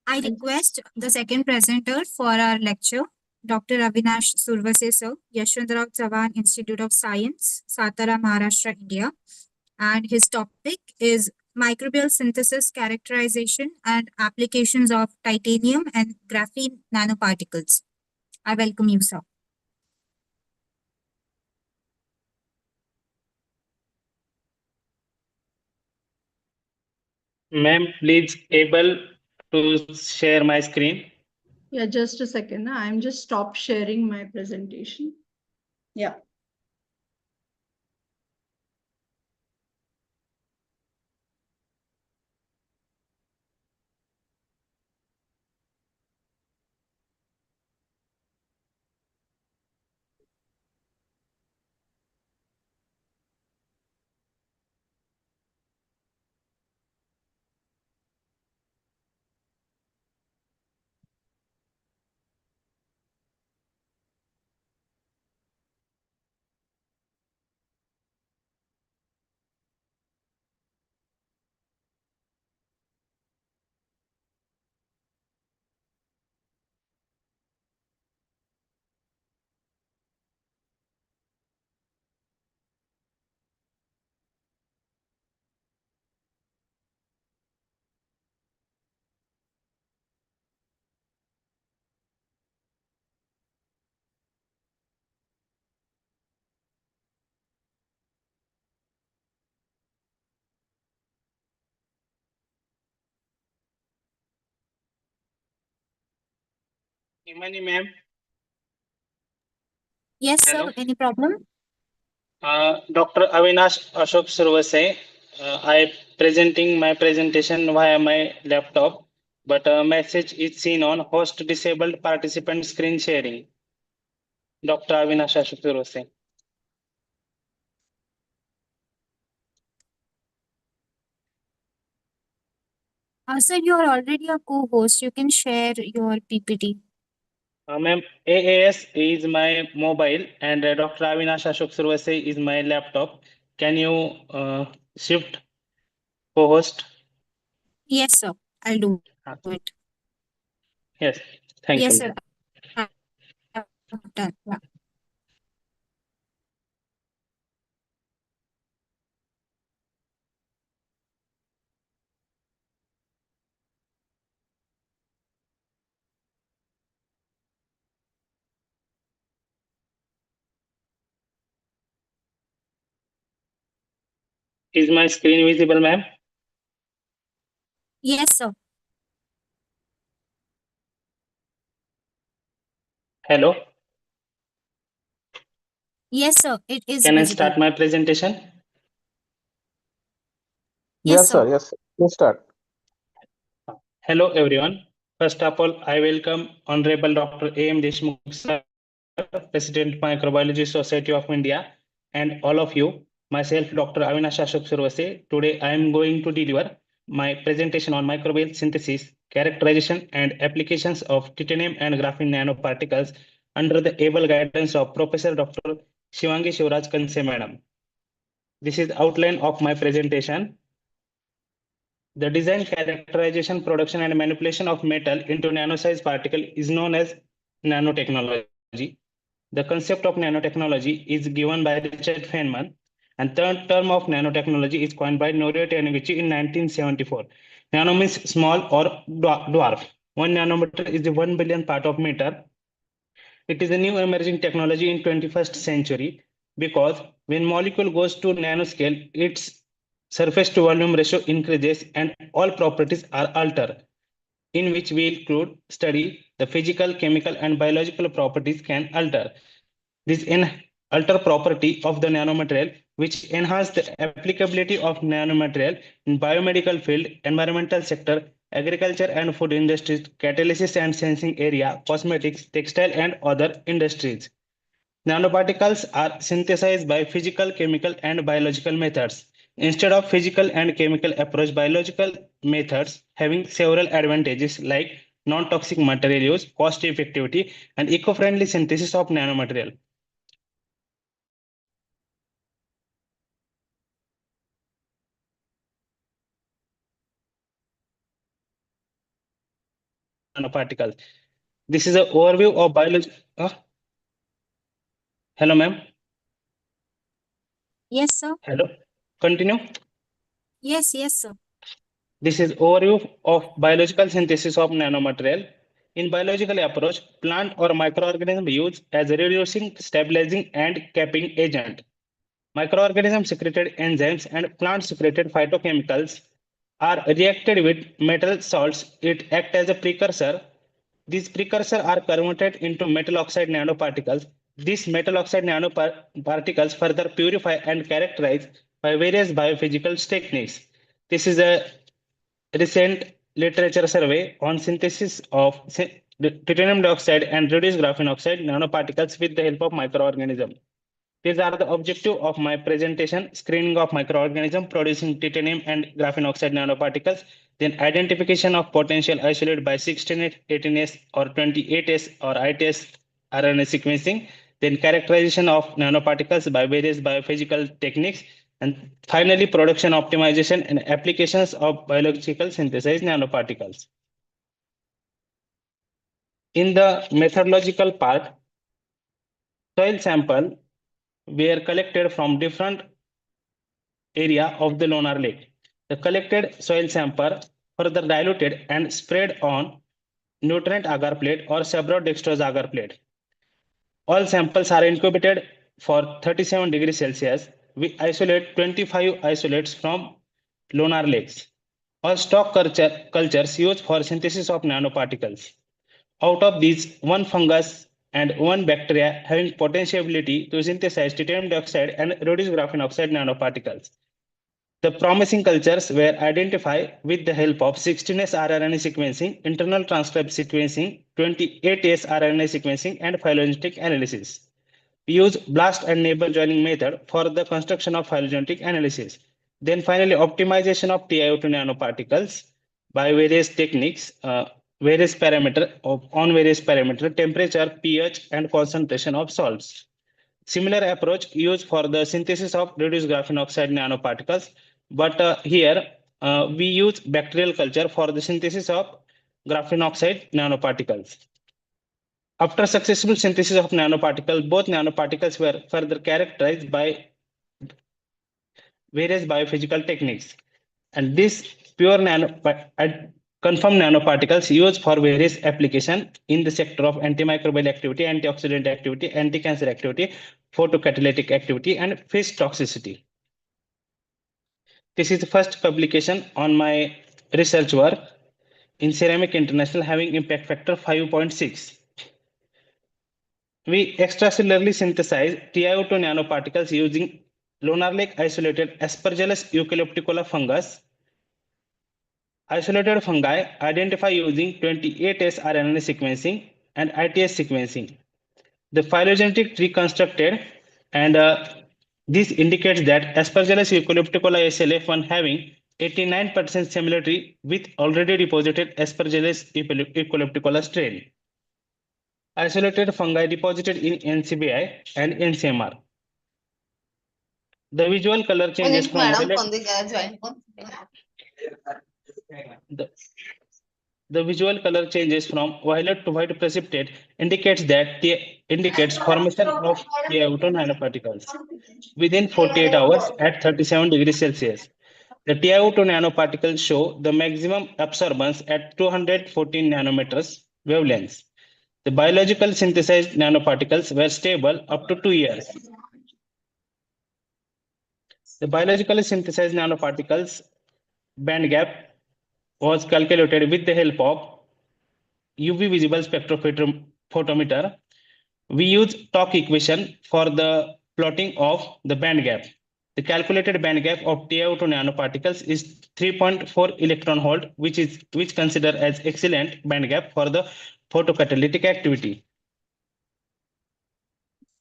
Speaker 1: I request the second presenter for our lecture, Dr. Avinash Survase sir, Yashwantrao Chavan Institute of Science, Satara, Maharashtra, India. And his topic is microbial synthesis, characterization, and applications of titanium and graphene nanoparticles. I welcome you, sir.
Speaker 6: Ma'am, please able to share my screen.
Speaker 2: Yeah, just a second. I'm just stop sharing my presentation. Yeah.
Speaker 6: Imani ma'am.
Speaker 1: Yes,
Speaker 6: Hello.
Speaker 1: sir. Any problem?
Speaker 6: Dr. Avinash Ashok Survase. I presenting my presentation via my laptop, but a message is seen on host disabled participant screen sharing. Dr. Avinash Ashok Survase.
Speaker 1: Sir, you are already a co-host. You can share your PPT.
Speaker 6: Ma'am, AAS is my mobile and Dr. Avinash Ashok Survase is my laptop. Can you shift co-host?
Speaker 1: Yes, sir. I'll do it.
Speaker 6: Yes, thank
Speaker 1: Yes,
Speaker 6: you.
Speaker 1: sir. I've done. Yeah.
Speaker 6: Is my screen visible, ma'am?
Speaker 1: Yes, sir.
Speaker 6: Hello.
Speaker 1: Yes, sir. It is
Speaker 6: Can I
Speaker 1: visible.
Speaker 6: start my presentation?
Speaker 1: Yes,
Speaker 3: Yes,
Speaker 1: sir.
Speaker 3: sir. Yes, sir. Please start.
Speaker 6: Hello, everyone. First of all, I welcome Honorable Dr. A.M. Deshmukh, sir, President Microbiology Society of India, and all of you. Myself, Dr. Avinash Ashok Survase. Today, I am going to deliver my presentation on microbial synthesis, characterization, and applications of titanium and graphene nanoparticles under the able guidance of Professor Dr. Shivangi Shivraj Kanse Madam. This is outline of my presentation. The design, characterization, production, and manipulation of metal into nano-sized particle is known as nanotechnology. The concept of nanotechnology is given by Richard Feynman, and third term of nanotechnology is coined by Norio Taniguchi in 1974. Nano means small or dwarf. 1 nanometer is the 1 billion part of meter. It is a new emerging technology in 21st century because when molecule goes to nanoscale, its surface to volume ratio increases and all properties are altered, in which we include study the physical, chemical, and biological properties can alter. This alter property of the nanomaterial, which enhance the applicability of nanomaterial in biomedical field, environmental sector, agriculture and food industries, catalysis and sensing area, cosmetics, textile, and other industries. Nanoparticles are synthesized by physical, chemical, and biological methods. Instead of physical and chemical approach, biological methods having several advantages like non-toxic material use, cost effectivity, and eco-friendly synthesis of nanomaterial. Nanoparticles. This is an overview of biology. Hello, ma'am.
Speaker 1: Yes, sir.
Speaker 6: Hello. Continue.
Speaker 1: Yes, sir.
Speaker 6: This is overview of biological synthesis of nanomaterial. In biological approach, plant or microorganism used as a reducing, stabilizing, and capping agent. Microorganism secreted enzymes and plant secreted phytochemicals are reacted with metal salts. It acts as a precursor. These precursors are converted into metal oxide nanoparticles. These metal oxide nanoparticles further purify and characterize by various biophysical techniques. This is a recent literature survey on synthesis of titanium dioxide and reduced graphene oxide nanoparticles with the help of microorganisms. These are the objective of my presentation: screening of microorganism producing titanium and graphene oxide nanoparticles, then identification of potential isolate by 16S, 18S, or 28S or ITS RNA sequencing, then characterization of nanoparticles by various biophysical techniques, and finally production optimization and applications of biological synthesized nanoparticles. In the methodological part, soil sample were collected from different area of the lunar lake. The collected soil sample further diluted and spread on nutrient agar plate or sabrodextrose agar plate. All samples are incubated for 37 degrees Celsius. We isolate 25 isolates from lunar lakes. All stock cultures used for synthesis of nanoparticles. Out of these, one fungus and one bacteria having potentiality to synthesize titanium dioxide and reduce graphene oxide nanoparticles. The promising cultures were identified with the help of 16S rRNA sequencing, internal transcript sequencing, 28S rRNA sequencing, and phylogenetic analysis. We use blast and neighbor joining method for the construction of phylogenetic analysis. Then finally, optimization of TiO2 nanoparticles by various techniques, various parameter, temperature, pH, and concentration of salts. Similar approach used for the synthesis of reduced graphene oxide nanoparticles, but here we use bacterial culture for the synthesis of graphene oxide nanoparticles. After successful synthesis of nanoparticles, both nanoparticles were further characterized by various biophysical techniques. And these pure confirmed nanoparticles used for various applications in the sector of antimicrobial activity, antioxidant activity, anti-cancer activity, photocatalytic activity, and fish toxicity. This is the first publication on my research work in Ceramic International having impact factor 5.6. We extracellularly synthesize TiO2 nanoparticles using lunar lake isolated Aspergillus eucalypticola fungus. Isolated fungi identify using 28S RNA sequencing and ITS sequencing. The phylogenetic tree constructed and This indicates that Aspergillus equilipticola SLF1 having 89% similarity with already deposited Aspergillus equilipticola strain. Isolated fungi deposited in NCBI and NCMR. The visual color changes from the visual color changes from violet to white precipitate indicates formation of TiO2 nanoparticles within 48 hours at 37 degrees Celsius. The TiO2 nanoparticles show the maximum absorbance at 214 nanometers wavelengths. The biological synthesized nanoparticles were stable up to 2 years. The biologically synthesized nanoparticles band gap was calculated with the help of UV visible spectrophotometer. We use TOC equation for the plotting of the band gap. The calculated band gap of TiO2 nanoparticles is 3.4 electron volt, which considered as excellent band gap for the photocatalytic activity.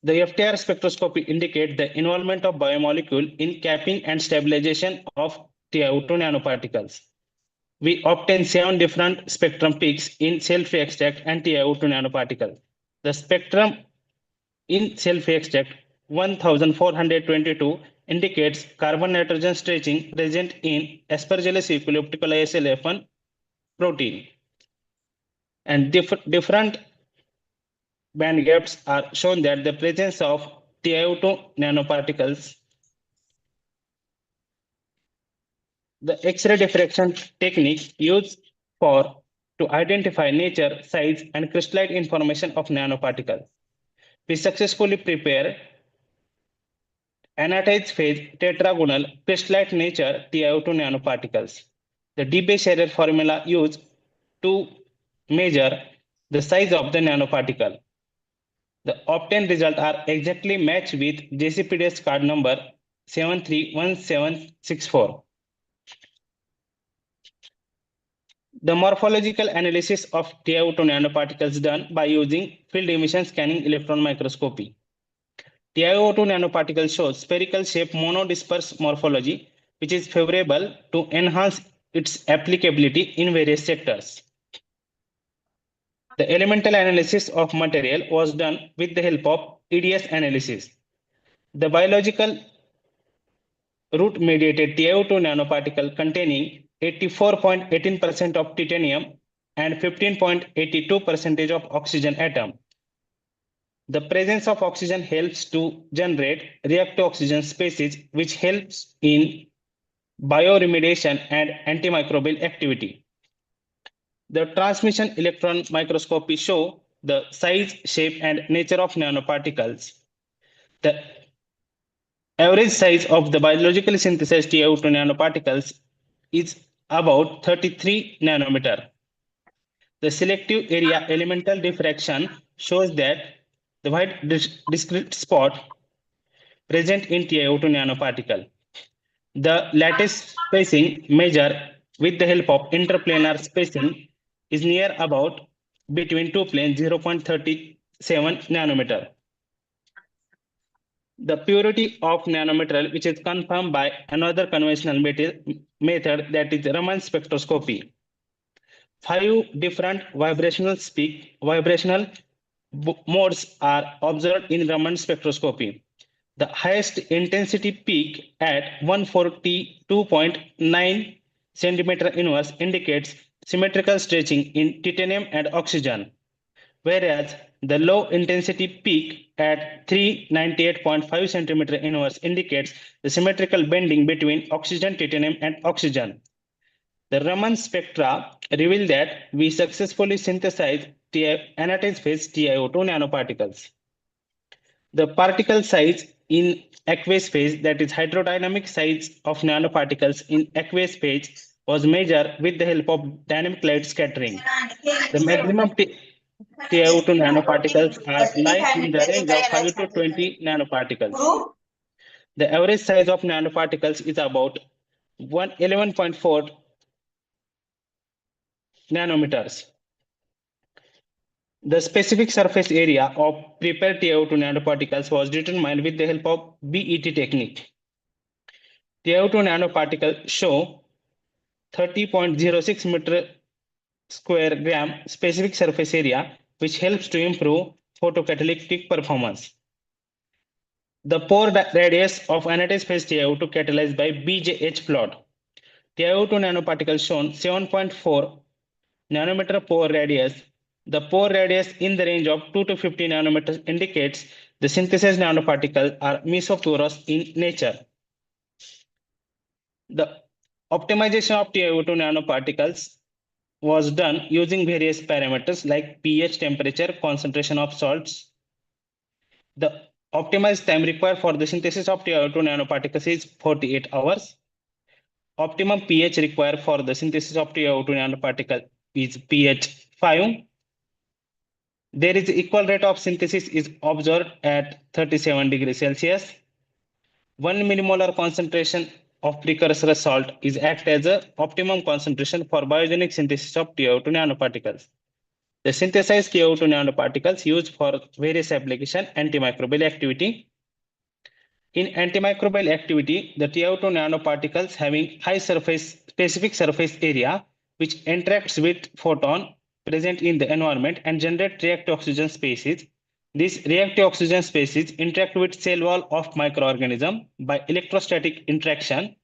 Speaker 6: The FTIR spectroscopy indicates the involvement of biomolecule in capping and stabilization of TiO2 nanoparticles. We obtain 7 different spectrum peaks in cell-free extract and TiO2 nanoparticle. The spectrum in cell-free extract 1422 indicates carbon-nitrogen stretching present in Aspergillus equilipticola SLF1 protein. And different band gaps are shown that the presence of TiO2 nanoparticles. The X-ray diffraction technique used to identify nature, size, and crystallite information of nanoparticles. We successfully prepare anatase phase tetragonal crystallite nature TiO2 nanoparticles. The D-base error formula used to measure the size of the nanoparticle. The obtained results are exactly matched with JCPDS card number 731764. The morphological analysis of TiO2 nanoparticles done by using field emission scanning electron microscopy. TiO2 nanoparticle shows spherical shape monodisperse morphology, which is favorable to enhance its applicability in various sectors. The elemental analysis of material was done with the help of EDS analysis. The biological root mediated TiO2 nanoparticle containing 84.18% of titanium and 15.82% of oxygen atom. The presence of oxygen helps to generate reactive oxygen species, which helps in bioremediation and antimicrobial activity. The transmission electron microscopy show the size, shape, and nature of nanoparticles. The average size of the biologically synthesized TiO2 nanoparticles is about 33 nanometer. The selective area elemental diffraction shows that the white discrete spot present in TiO2 nanoparticle. The lattice spacing measured with the help of interplanar spacing is near about between two planes 0.37 nanometer. The purity of nanomaterial, which is confirmed by another conventional method, that is Raman spectroscopy. 5 different vibrational modes are observed in Raman spectroscopy. The highest intensity peak at 142.9 centimeter inverse indicates symmetrical stretching in titanium and oxygen, whereas the low intensity peak at 398.5 centimeter inverse indicates the symmetrical bending between oxygen, titanium, and oxygen. The Raman spectra reveal that we successfully synthesized anatase phase TiO2 nanoparticles. The particle size in aqueous phase, that is hydrodynamic size of nanoparticles in aqueous phase, was measured with the help of dynamic light scattering. The maximum TiO2 nanoparticles lie in the range of 5 to 20 nanoparticles. The average size of nanoparticles is about 11.4 nanometers. The specific surface area of prepared TiO2 nanoparticles was determined with the help of BET technique. TiO2 nanoparticles show 30.06 meter square gram specific surface area, which helps to improve photocatalytic performance. The pore radius of anodized phase TiO2 catalyzed by BJH plot. TiO2 nanoparticles shown 7.4 nanometer pore radius. The pore radius in the range of 2 to 50 nanometers indicates the synthesized nanoparticles are mesoporous in nature. The optimization of TiO2 nanoparticles was done using various parameters like pH, temperature, concentration of salts. The optimized time required for the synthesis of TiO2 nanoparticles is 48 hours. Optimum pH required for the synthesis of TiO2 nanoparticle is pH 5. There is equal rate of synthesis is observed at 37 degrees Celsius. 1 millimolar concentration of precursor salt is act as a optimum concentration for biogenic synthesis of TiO2 nanoparticles. The synthesized TiO2 nanoparticles used for various application antimicrobial activity. In antimicrobial activity, the TiO2 nanoparticles having high specific surface area, which interacts with photon present in the environment and generate reactive oxygen species. These reactive oxygen species interact with cell wall of microorganism by electrostatic interaction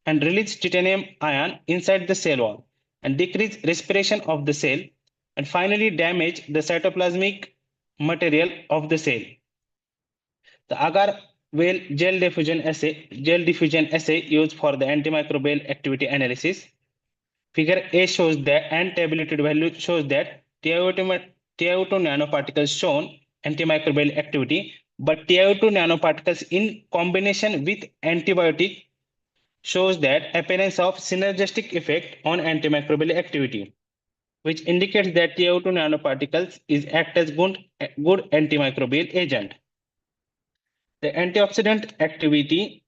Speaker 6: and release titanium ion inside the cell wall and decrease respiration of the cell and finally damage the cytoplasmic material of the cell. The agar well gel diffusion assay used for the antimicrobial activity analysis. Figure A shows that and tabulated value shows that TiO2 nanoparticles shown antimicrobial activity, but TiO2 nanoparticles in combination with antibiotic shows that appearance of synergistic effect on antimicrobial activity, which indicates that TiO2 nanoparticles is act as good antimicrobial agent. The antioxidant activity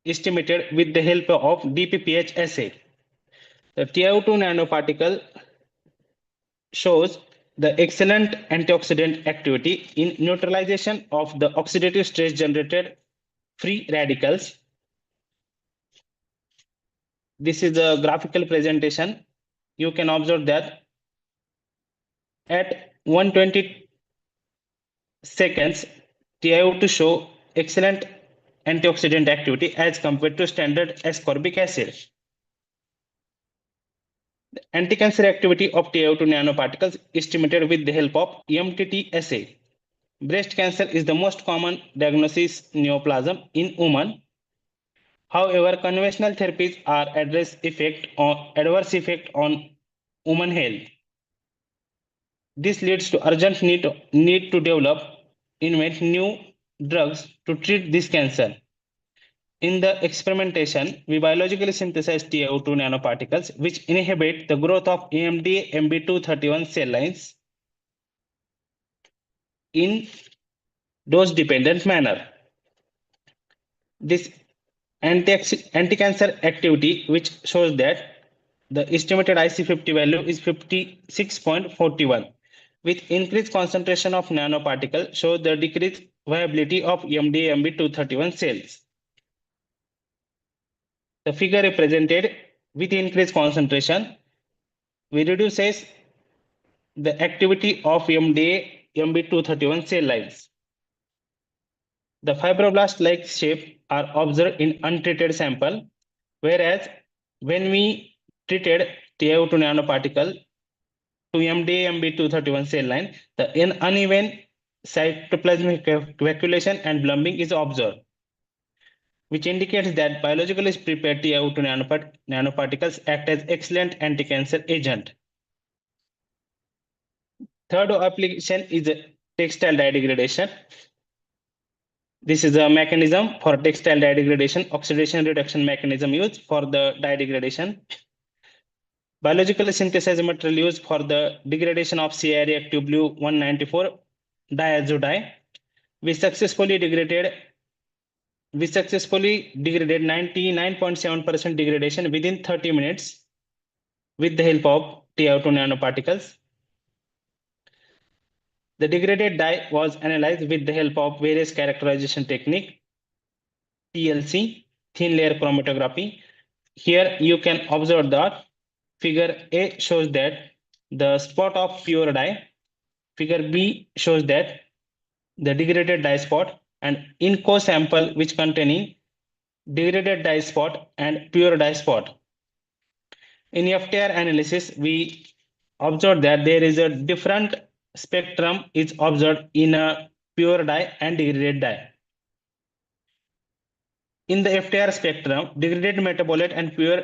Speaker 6: estimated with the help of DPPH assay. The TiO2 nanoparticle shows the excellent antioxidant activity in neutralization of the oxidative stress generated free radicals. This is a graphical presentation. You can observe that at 120 seconds, TiO2 show excellent antioxidant activity as compared to standard ascorbic acid. The anti-cancer activity of TiO2 nanoparticles estimated with the help of EMTT assay. Breast cancer is the most common diagnosis neoplasm in women. However, conventional therapies are adverse effect on women health. This leads to urgent need to invent new drugs to treat this cancer. In the experimentation, we biologically synthesize TiO2 nanoparticles, which inhibit the growth of AMD MB231 cell lines in dose-dependent manner. This anti-cancer activity, which shows that the estimated IC50 value is 56.41. With increased concentration of nanoparticle, shows the decreased viability of EMD MB231 cells. The figure represented with increased concentration, we reduces the activity of MDA MB231 cell lines. The fibroblast-like shape are observed in untreated sample, whereas when we treated TiO2 nanoparticle to MDA MB231 cell line, the uneven cytoplasmic evacuation and blumping is observed, which indicates that biologically prepared TiO2 nanoparticles act as excellent anti-cancer agent. Third application is textile dye degradation. This is a mechanism for textile dye degradation, oxidation reduction mechanism used for the dye degradation. Biologically synthesized material used for the degradation of C-reactive blue 194 diazo dye. We successfully degraded 99.7% degradation within 30 minutes with the help of TiO2 nanoparticles. The degraded dye was analyzed with the help of various characterization technique, TLC, thin layer chromatography. Here you can observe that figure A shows that the spot of pure dye, figure B shows that the degraded dye spot, and in co-sample which containing degraded dye spot and pure dye spot. In FTR analysis, we observed that there is a different spectrum is observed in a pure dye and degraded dye. In the FTR spectrum, degraded metabolite and pure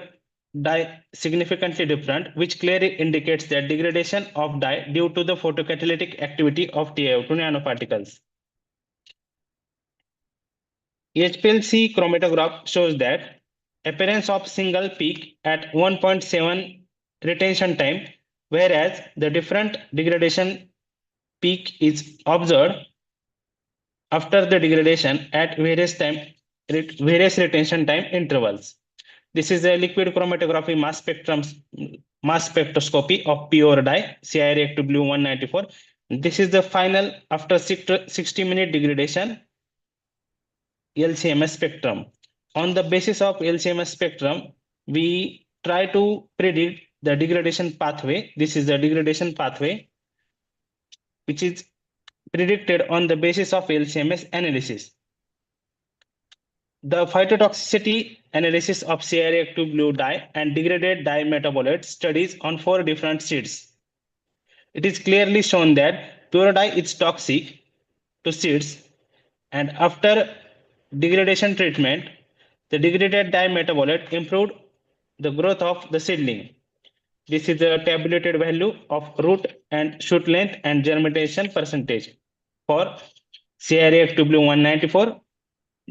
Speaker 6: dye significantly different, which clearly indicates that degradation of dye due to the photocatalytic activity of TiO2 nanoparticles. HPLC chromatograph shows that appearance of single peak at 1.7 retention time, whereas the different degradation peak is observed after the degradation at various retention time intervals. This is a liquid chromatography mass spectroscopy of pure dye, CI reactive blue 194. This is the final after 60-minute degradation LCMS spectrum. On the basis of LCMS spectrum, we try to predict the degradation pathway. This is the degradation pathway, which is predicted on the basis of LCMS analysis. The phytotoxicity analysis of CI-reactive blue dye and degraded dye metabolite studies on 4 different seeds. It is clearly shown that pure dye is toxic to seeds, and after degradation treatment, the degraded dye metabolite improved the growth of the seedling. This is the tabulated value of root and shoot length and germination percentage for CI-reactive blue 194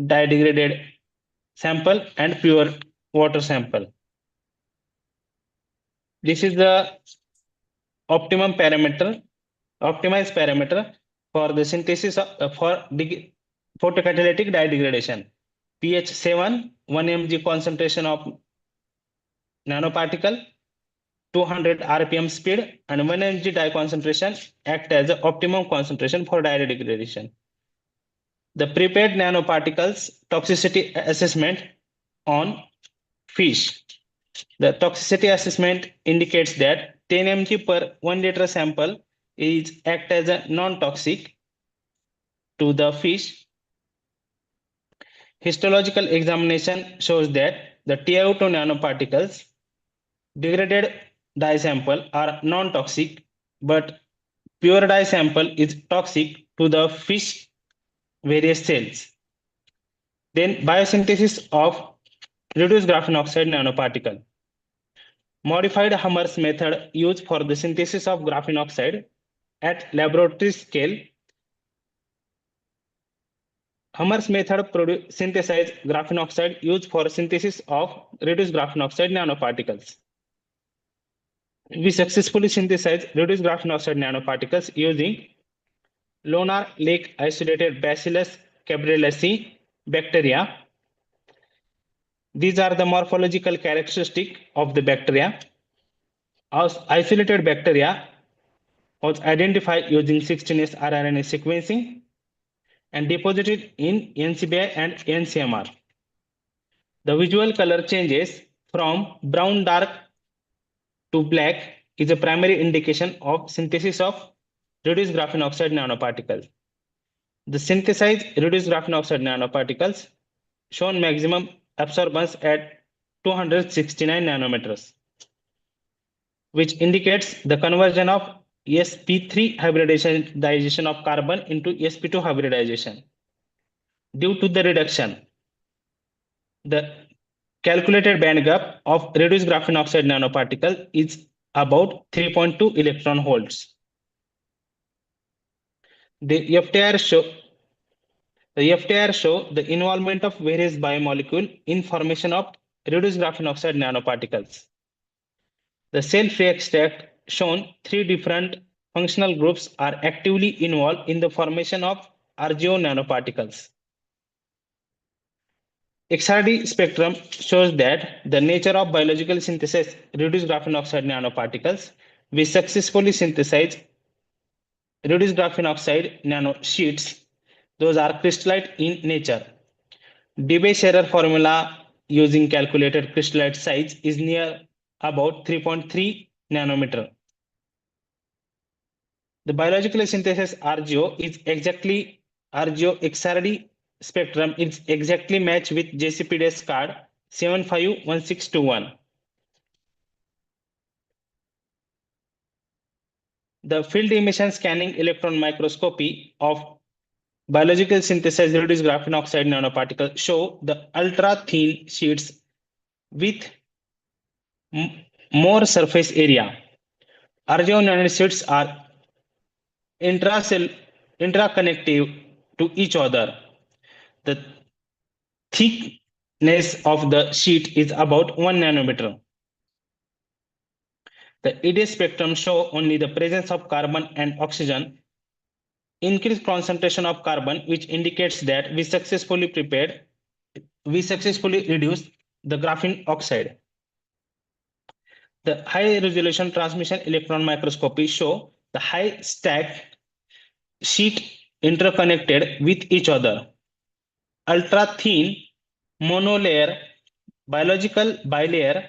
Speaker 6: dye degraded sample and pure water sample. This is the optimized parameter for the synthesis of, for photocatalytic dye degradation. pH 7, 1 mg concentration of nanoparticle, 200 rpm speed, and 1 mg dye concentration act as the optimum concentration for dye degradation. The prepared nanoparticles toxicity assessment on fish. The toxicity assessment indicates that 10 mg per 1 liter sample is act as a non-toxic to the fish. Histological examination shows that the TiO2 nanoparticles degraded dye sample are non-toxic, but pure dye sample is toxic to the fish various cells. Then biosynthesis of reduced graphene oxide nanoparticle. Modified Hammer's method used for the synthesis of graphene oxide at laboratory scale. Hammer's method synthesize graphene oxide used for synthesis of reduced graphene oxide nanoparticles. We successfully synthesize reduced graphene oxide nanoparticles using Lonar Lake isolated Bacillus cabreraceae bacteria. These are the morphological characteristics of the bacteria. As isolated bacteria was identified using 16S rRNA sequencing and deposited in NCBI and NCMR. The visual color changes from brown dark to black is a primary indication of synthesis of reduced graphene oxide nanoparticles. The synthesized reduced graphene oxide nanoparticles shown maximum absorbance at 269 nanometers, which indicates the conversion of sp3 hybridization of carbon into sp2 hybridization. Due to the reduction, the calculated band gap of reduced graphene oxide nanoparticle is about 3.2 electron volts. The FTIR show the involvement of various biomolecule in formation of reduced graphene oxide nanoparticles. The cell-free extract shown 3 different functional groups are actively involved in the formation of RGO nanoparticles. XRD spectrum shows that the nature of biological synthesis reduced graphene oxide nanoparticles. We successfully synthesize reduced graphene oxide nano sheets, those are crystallite in nature. Debye error formula using calculated crystallite size is near about 3.3 nanometer. The biological synthesis RGO is exactly RGO XRD spectrum is exactly matched with JCPDS card 751621. The field emission scanning electron microscopy of biological synthesized reduced graphene oxide nanoparticles show the ultra thin sheets with more surface area. RGO nanosheets are intraconnective to each other. The thickness of the sheet is about 1 nanometer. The EDS spectrum show only the presence of carbon and oxygen, increased concentration of carbon, which indicates that we successfully reduced the graphene oxide. The high resolution transmission electron microscopy show the high stack sheet interconnected with each other. Ultra thin monolayer biological bilayer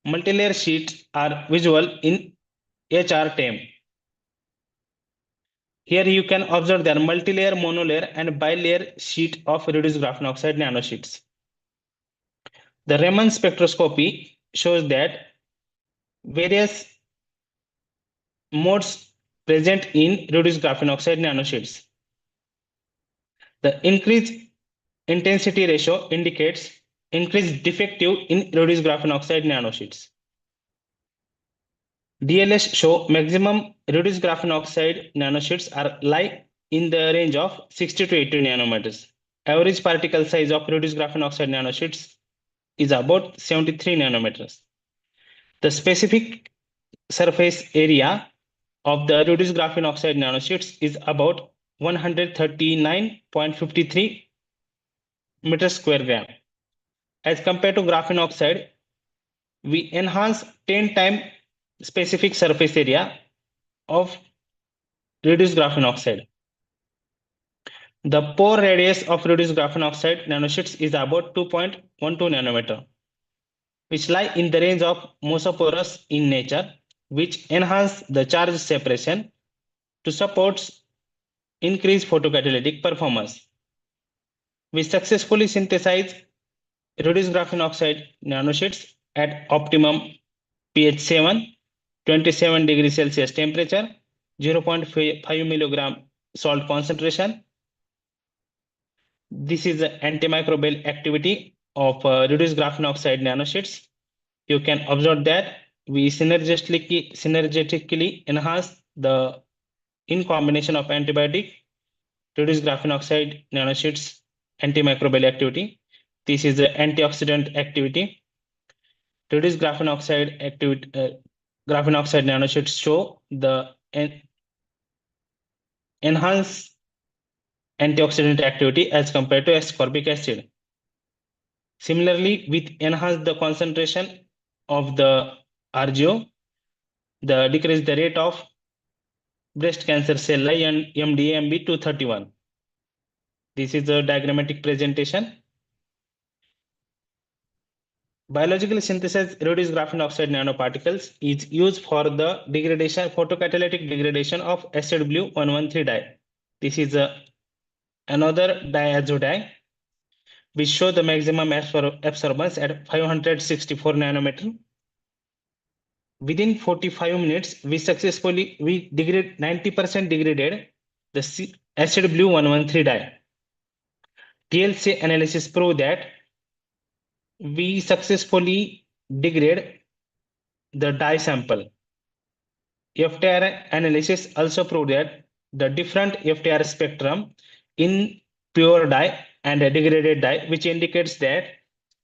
Speaker 6: multilayer sheets are visual in HR10. Here you can observe their multilayer, monolayer, and bilayer sheet of reduced graphene oxide nanosheets. The Raman spectroscopy shows that various modes present in reduced graphene oxide nanosheets. The increased intensity ratio indicates increased defective in reduced graphene oxide nanosheets. DLS show maximum reduced graphene oxide nanosheets are lie in the range of 60 to 80 nanometers. Average particle size of reduced graphene oxide nanosheets is about 73 nanometers. The specific surface area of the reduced graphene oxide nanosheets is about 139.53 meters square gram. As compared to graphene oxide, we enhance 10 times specific surface area of reduced graphene oxide. The pore radius of reduced graphene oxide nanosheets is about 2.12 nanometer, which lie in the range of mesoporous in nature, which enhance the charge separation to support increased photocatalytic performance. We successfully synthesize reduced graphene oxide nanosheets at optimum pH 7, 27 degrees Celsius temperature, 0.5 milligram salt concentration. This is the antimicrobial activity of reduced graphene oxide nanosheets. You can observe that we synergetically enhance the in combination of antibiotic, reduced graphene oxide nanosheets, antimicrobial activity. This is the antioxidant activity. Reduced graphene oxide activity, graphene oxide nanosheets show the enhanced antioxidant activity as compared to ascorbic acid. Similarly, with enhance the concentration of the RGO, the decrease the rate of breast cancer cell line and MDAMB 231. This is a diagrammatic presentation. Biologically synthesized reduced graphene oxide nanoparticles is used for the degradation, photocatalytic degradation of acid blue 113 dye. This is another diazo dye, which show the maximum absorbance at 564 nanometer. Within 45 minutes, we degrade 90% degraded the acid blue 113 dye. TLC analysis prove that we successfully degrade the dye sample. FTR analysis also proved that the different FTR spectrum in pure dye and a degraded dye, which indicates that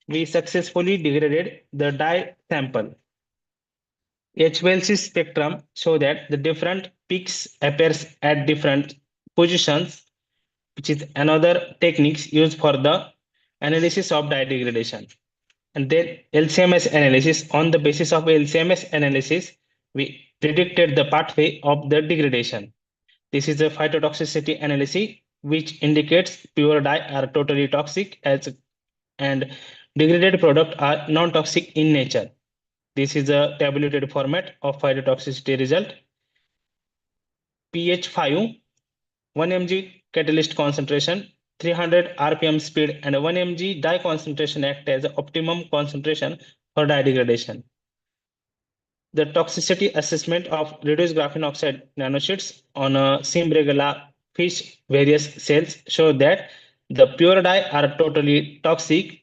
Speaker 6: we successfully degraded the dye sample. HVLC spectrum show that the different peaks appears at different positions, which is another techniques used for the analysis of dye degradation. And then LCMS analysis. On the basis of LCMS analysis, we predicted the pathway of the degradation. This is a phytotoxicity analysis which indicates pure dye are totally toxic and degraded product are non-toxic in nature. This is a tabulated format of phytotoxicity result. pH 5, 1 mg catalyst concentration, 300 rpm speed, and 1 mg dye concentration act as the optimum concentration for dye degradation. The toxicity assessment of reduced graphene oxide nanosheets on a Simregala fish various cells show that the pure dye are totally toxic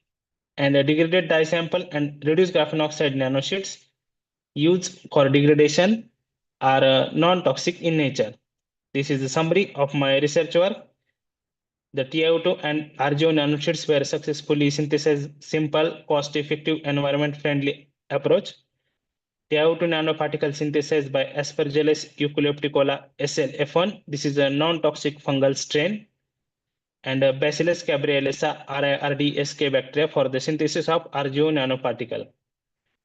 Speaker 6: and a degraded dye sample and reduced graphene oxide nanosheets used for degradation are non-toxic in nature. This is the summary of my research work. The TiO2 and RGO nanosheets were successfully synthesized simple, cost-effective, environment-friendly approach. TiO2 nanoparticle synthesized by Aspergillus eucalypticola SLF1. This is a non-toxic fungal strain. And Bacillus cabriosa RIRDSK bacteria for the synthesis of RGO nanoparticle.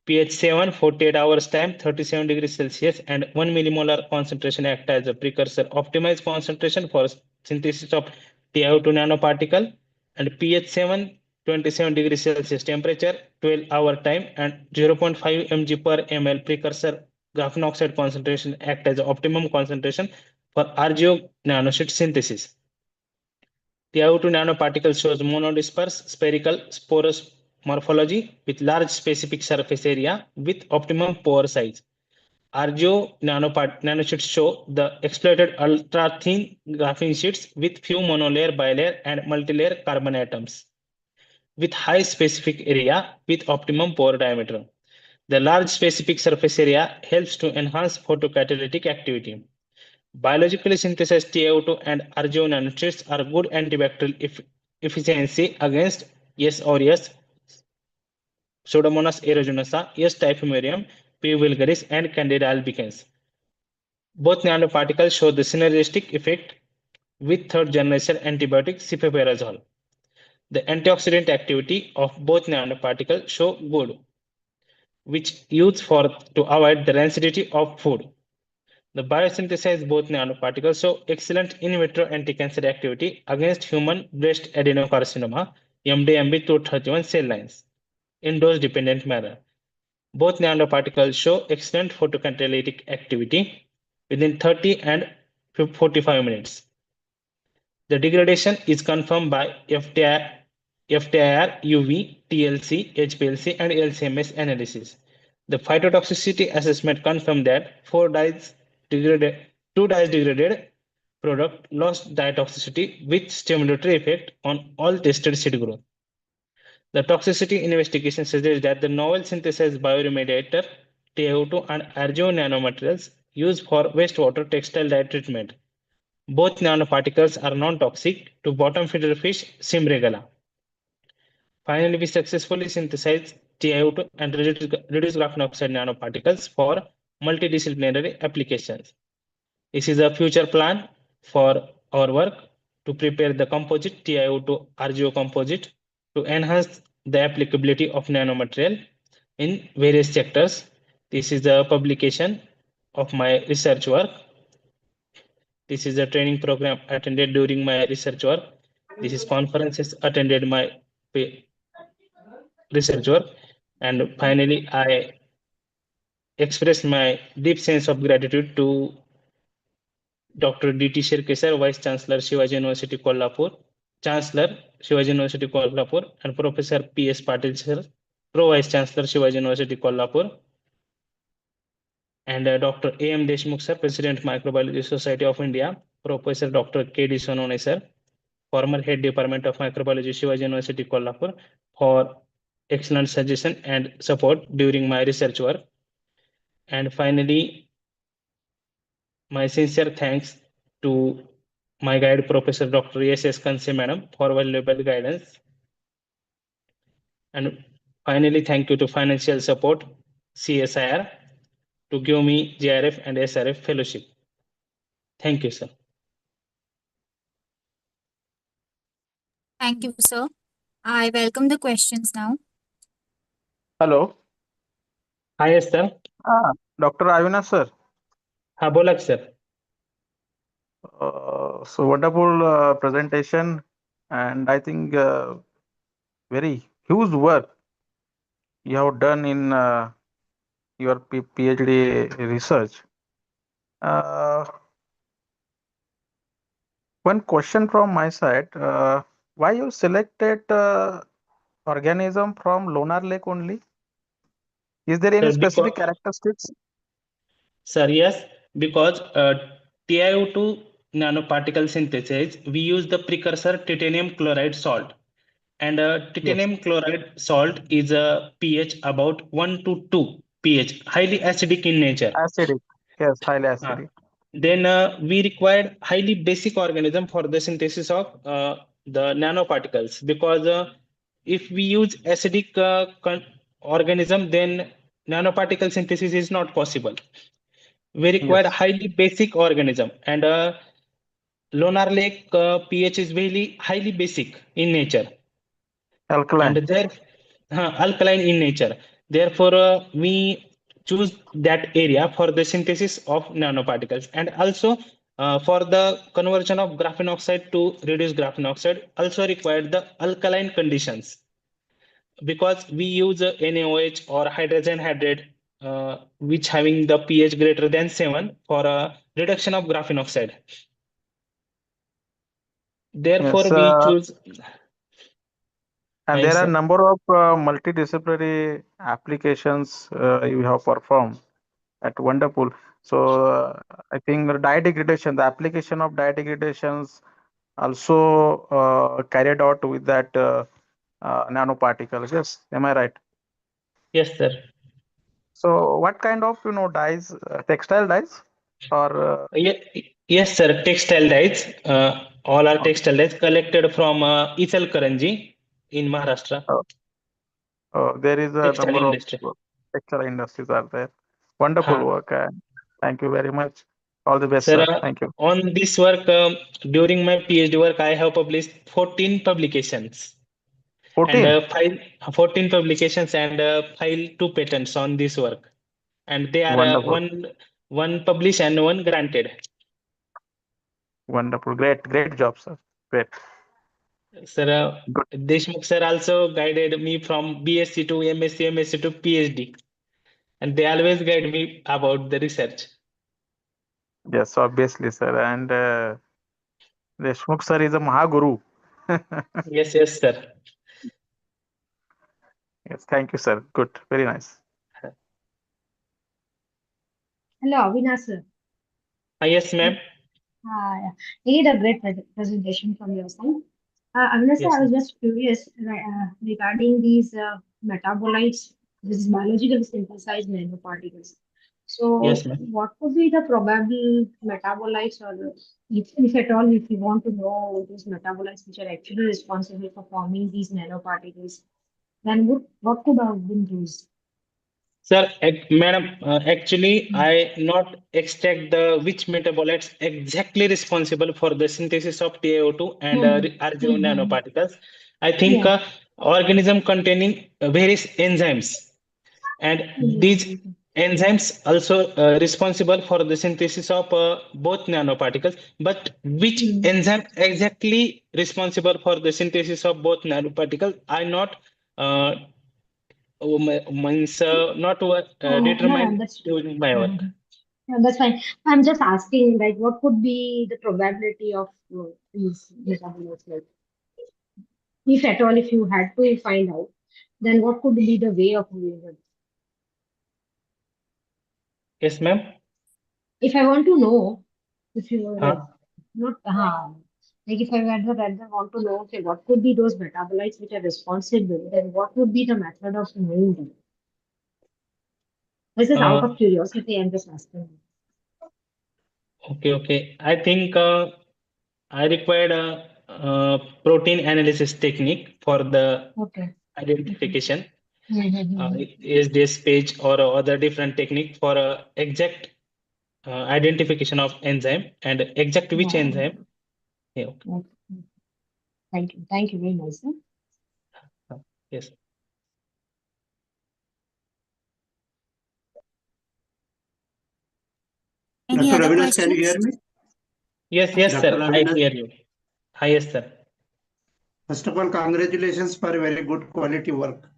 Speaker 6: pH 7, 48 hours time, 37 degrees Celsius, and 1 millimolar concentration act as a precursor. Optimized concentration for synthesis of TiO2 nanoparticle. And pH 7, 27 degrees Celsius temperature, 12-hour time, and 0.5 mg per ml precursor graphene oxide concentration act as optimum concentration for RGO nanosheet synthesis. TiO2 nanoparticle shows monodisperse spherical sporous morphology with large specific surface area with optimum pore size. RGO nanosheets show the exploited ultra-thin graphene sheets with few monolayer, bilayer, and multilayer carbon atoms with high specific area with optimum pore diameter. The large specific surface area helps to enhance photocatalytic activity. Biologically synthesized TiO2 and RGO nanosheets are good antibacterial efficiency against S. aureus, Pseudomonas aeruginosa, S. typhimurium, P. vulgaris, and Candida albicans. Both nanoparticles show the synergistic effect with third generation antibiotic cifepirazole. The antioxidant activity of both nanoparticles show good, which used for to avoid the rancidity of food. The biosynthesized both nanoparticles show excellent in vitro anti-cancer activity against human breast adenocarcinoma MDMB231 cell lines in dose-dependent manner. Both nanoparticles show excellent photocatalytic activity within 30 and 45 minutes. The degradation is confirmed by FTIR, UV, TLC, HPLC, and LCMS analysis. The phytotoxicity assessment confirmed that two dyes degraded product lost dye toxicity with stimulatory effect on all tested seed growth. The toxicity investigation suggests that the novel synthesized bioremediator TiO2 and RGO nanomaterials used for wastewater textile dye treatment. Both nanoparticles are non-toxic to bottom feeder fish Simregala. Finally, we successfully synthesized TiO2 and reduced graphene oxide nanoparticles for multidisciplinary applications. This is a future plan for our work to prepare the composite TiO2 RGO composite to enhance the applicability of nanomaterial in various sectors. This is the publication of my research work. This is a training program attended during my research work. This is conferences attended my research work. And finally, I express my deep sense of gratitude to Dr. D.T. Shirke sir, Vice Chancellor Shivaji University Kolhapur, Chancellor Shivaji University Kolhapur, and Professor P.S. Patil sir, Pro Vice Chancellor Shivaji University Kolhapur, and Dr. A.M. Deshmukh sir, President Microbiology Society of India, Professor Dr. K.D. Sonone sir, former Head Department of Microbiology Shivaji University Kolhapur, for excellent suggestion and support during my research work. And finally, my sincere thanks to my guide, Professor Dr. S.S. Kanse Madam, for valuable guidance. And finally, thank you to financial support, CSIR, to give me JRF and SRF fellowship. Thank you, sir.
Speaker 1: Thank you, sir. I welcome the questions now.
Speaker 3: Hello.
Speaker 6: Hi, yes, sir.
Speaker 3: Dr. Avinash sir.
Speaker 6: Ha, bola, sir.
Speaker 3: So wonderful presentation, and I think very huge work you have done in your PhD research. Uh, One question from my side: why you selected organism from Lonar Lake only? Is there any
Speaker 6: Because,
Speaker 3: specific characteristics?
Speaker 6: sir, yes, because TiO2 nanoparticle synthesis, we use the precursor titanium chloride salt. And
Speaker 3: Yes,
Speaker 6: titanium chloride salt is a pH about 1 to 2 pH, highly acidic in nature.
Speaker 3: acidic. Yes, highly
Speaker 6: Uh,
Speaker 3: acidic.
Speaker 6: then we required highly basic organism for the synthesis of the nanoparticles, because if we use acidic organism, then nanoparticle synthesis is not possible. We require
Speaker 3: Yes,
Speaker 6: highly basic organism, and Lonar Lake pH is very highly basic in nature, and
Speaker 3: alkaline.
Speaker 6: there alkaline in nature. Therefore, we choose that area for the synthesis of nanoparticles, and also for the conversion of graphene oxide to reduce graphene oxide also required the alkaline conditions, because we use NaOH or hydrogen hydrate, which having the pH greater than 7 for a reduction of graphene oxide. Therefore,
Speaker 3: Yes,
Speaker 6: we choose.
Speaker 3: and there
Speaker 6: Yes,
Speaker 3: are
Speaker 6: sir.
Speaker 3: number of multidisciplinary applications you have performed at wonderful. So I think the dye degradation, the application of dye degradations also carried out with that nanoparticles. Yes, am I right?
Speaker 6: Yes, sir.
Speaker 3: So what kind of dyes, textile dyes, or
Speaker 6: Yes, sir. Textile dyes. All are
Speaker 3: uh,
Speaker 6: textile dyes collected from Ichalkaranji in Maharashtra.
Speaker 3: there is a
Speaker 6: Textile
Speaker 3: number of
Speaker 6: industry.
Speaker 3: textile industries are there. Wonderful
Speaker 6: Huh.
Speaker 3: work, and thank you very much. All the best,
Speaker 6: Sir,
Speaker 3: sir. Thank you.
Speaker 6: on this work, during my PhD work, I have published 14 publications and
Speaker 3: 14.
Speaker 6: 14 publications and filed 2 patents on this work. And they are
Speaker 3: Wonderful,
Speaker 6: one published and one granted.
Speaker 3: wonderful, great job, sir. Great,
Speaker 6: Sir,
Speaker 3: good.
Speaker 6: Deshmukh sir also guided me from BSc to MSc, MSc to PhD. And they always guide me about the research.
Speaker 3: Yes, obviously, sir. And Deshmukh sir is a Mahaguru.
Speaker 6: Yes, yes, sir.
Speaker 3: Yes, thank you, sir. Good, very nice.
Speaker 4: Hello, Avinash sir.
Speaker 6: Yes, ma'am.
Speaker 4: Yeah. Need a great presentation from your side. Avinash sir,
Speaker 6: Yes,
Speaker 4: I was
Speaker 6: ma'am.
Speaker 4: just curious regarding these metabolites, this biologically synthesized nanoparticles.
Speaker 6: Yes,
Speaker 4: So,
Speaker 6: ma'am.
Speaker 4: what could be the probable metabolites, or if at all, if you want to know these metabolites which are actually responsible for forming these nanoparticles, then what could have been those?
Speaker 6: Sir, madam, actually, I not extract the which metabolites exactly responsible for the synthesis of TiO2 and
Speaker 4: Hmm.
Speaker 6: RGO
Speaker 4: Hmm.
Speaker 6: nanoparticles. I think
Speaker 4: Yeah.
Speaker 6: organism containing various enzymes, and these
Speaker 4: Hmm.
Speaker 6: enzymes also responsible for the synthesis of both nanoparticles. But which
Speaker 4: Hmm.
Speaker 6: enzyme exactly responsible for the synthesis of both nanoparticles, I not uh, means not
Speaker 4: Yeah,
Speaker 6: determined
Speaker 4: that's
Speaker 6: during my work.
Speaker 4: mhm. Yeah, that's fine. I'm just asking, like, what could be the probability of these metabolites? Like, if at all, if you had to find out, then what could be the way of doing it?
Speaker 6: Yes, ma'am.
Speaker 4: If I want to know, if you were like,
Speaker 6: Huh?
Speaker 4: not, like if I rather want to know, okay, what could be those metabolites which are responsible, then what would be the method of knowing them? This is out
Speaker 6: Uh,
Speaker 4: of curiosity. I'm just asking.
Speaker 6: okay, okay. I think I required a, protein analysis technique for the
Speaker 4: Okay. Okay.
Speaker 6: identification.
Speaker 4: Mm-hmm.
Speaker 6: Is this page or other different technique for exact identification of enzyme and exact which
Speaker 4: Yeah.
Speaker 6: enzyme? Yeah. Okay.
Speaker 4: Okay. Thank you. Thank you very much, sir.
Speaker 6: Yes.
Speaker 1: Any
Speaker 5: Dr.
Speaker 1: other
Speaker 5: Ravinas, can you hear
Speaker 1: questions?
Speaker 5: me?
Speaker 6: Yes,
Speaker 5: Dr.
Speaker 6: sir. I
Speaker 5: Avinash,
Speaker 6: hear you. Yes, sir.
Speaker 5: first of all, congratulations for very good quality work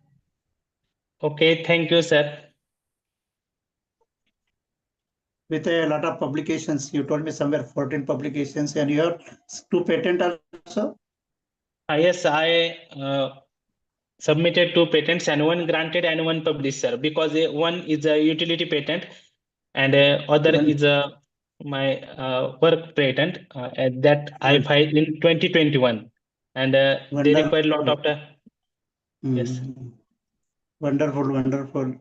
Speaker 6: Okay, thank you, sir.
Speaker 5: with a lot of publications. You told me somewhere 14 publications, and you have 2 patents also.
Speaker 6: Yes, I submitted 2 patents and one granted and one published, sir, because one is a utility patent and other
Speaker 5: One,
Speaker 6: is my work patent that I
Speaker 5: one,
Speaker 6: filed in 2021, and they require a lot
Speaker 5: wonderful.
Speaker 6: of the. Yes.
Speaker 5: Wonderful, wonderful.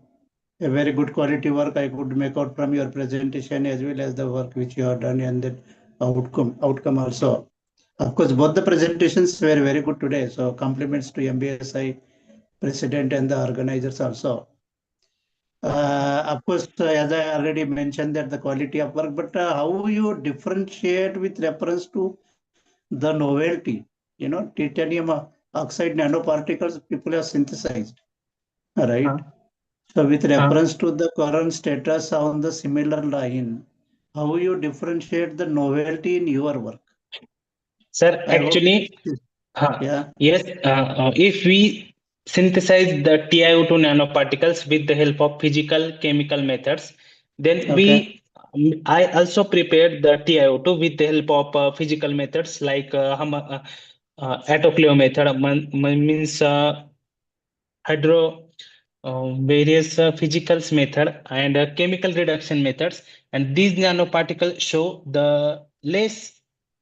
Speaker 5: A very good quality work I could make out from your presentation as well as the work which you have done and the outcome also. Of course, both the presentations were very good today. So compliments to MBSI president and the organizers also. Of course, as I already mentioned that the quality of work, but how you differentiate with reference to the novelty? Titanium oxide nanoparticles people have synthesized, right?
Speaker 6: Uh,
Speaker 5: So with
Speaker 6: uh,
Speaker 5: reference to the current status on the similar line, how you differentiate the novelty in your work?
Speaker 6: Sir,
Speaker 5: I hope,
Speaker 6: actually,
Speaker 5: yeah,
Speaker 6: yes, if we synthesize the TiO2 nanoparticles with the help of physical chemical methods, then
Speaker 5: okay,
Speaker 6: I also prepared the TiO2 with the help of physical methods like autoclave method, means hydro various physicals method and chemical reduction methods, and these nanoparticles show the less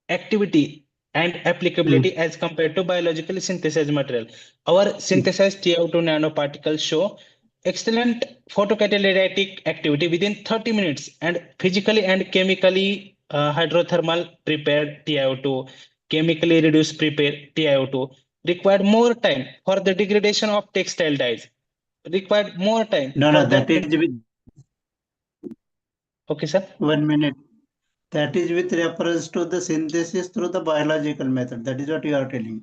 Speaker 6: activity and applicability
Speaker 5: mm,
Speaker 6: as compared to biologically synthesized material. Our
Speaker 5: mm.
Speaker 6: synthesized TiO2 nanoparticles show excellent photocatalytic activity within 30 minutes, and physically and chemically hydrothermal prepared TiO2, chemically reduced prepared TiO2 required more time for the degradation of textile dyes, required more time
Speaker 5: No,
Speaker 6: for
Speaker 5: no,
Speaker 6: the.
Speaker 5: that is with
Speaker 6: Okay, sir.
Speaker 5: 1 minute. That is with reference to the synthesis through the biological method. That is what you are telling,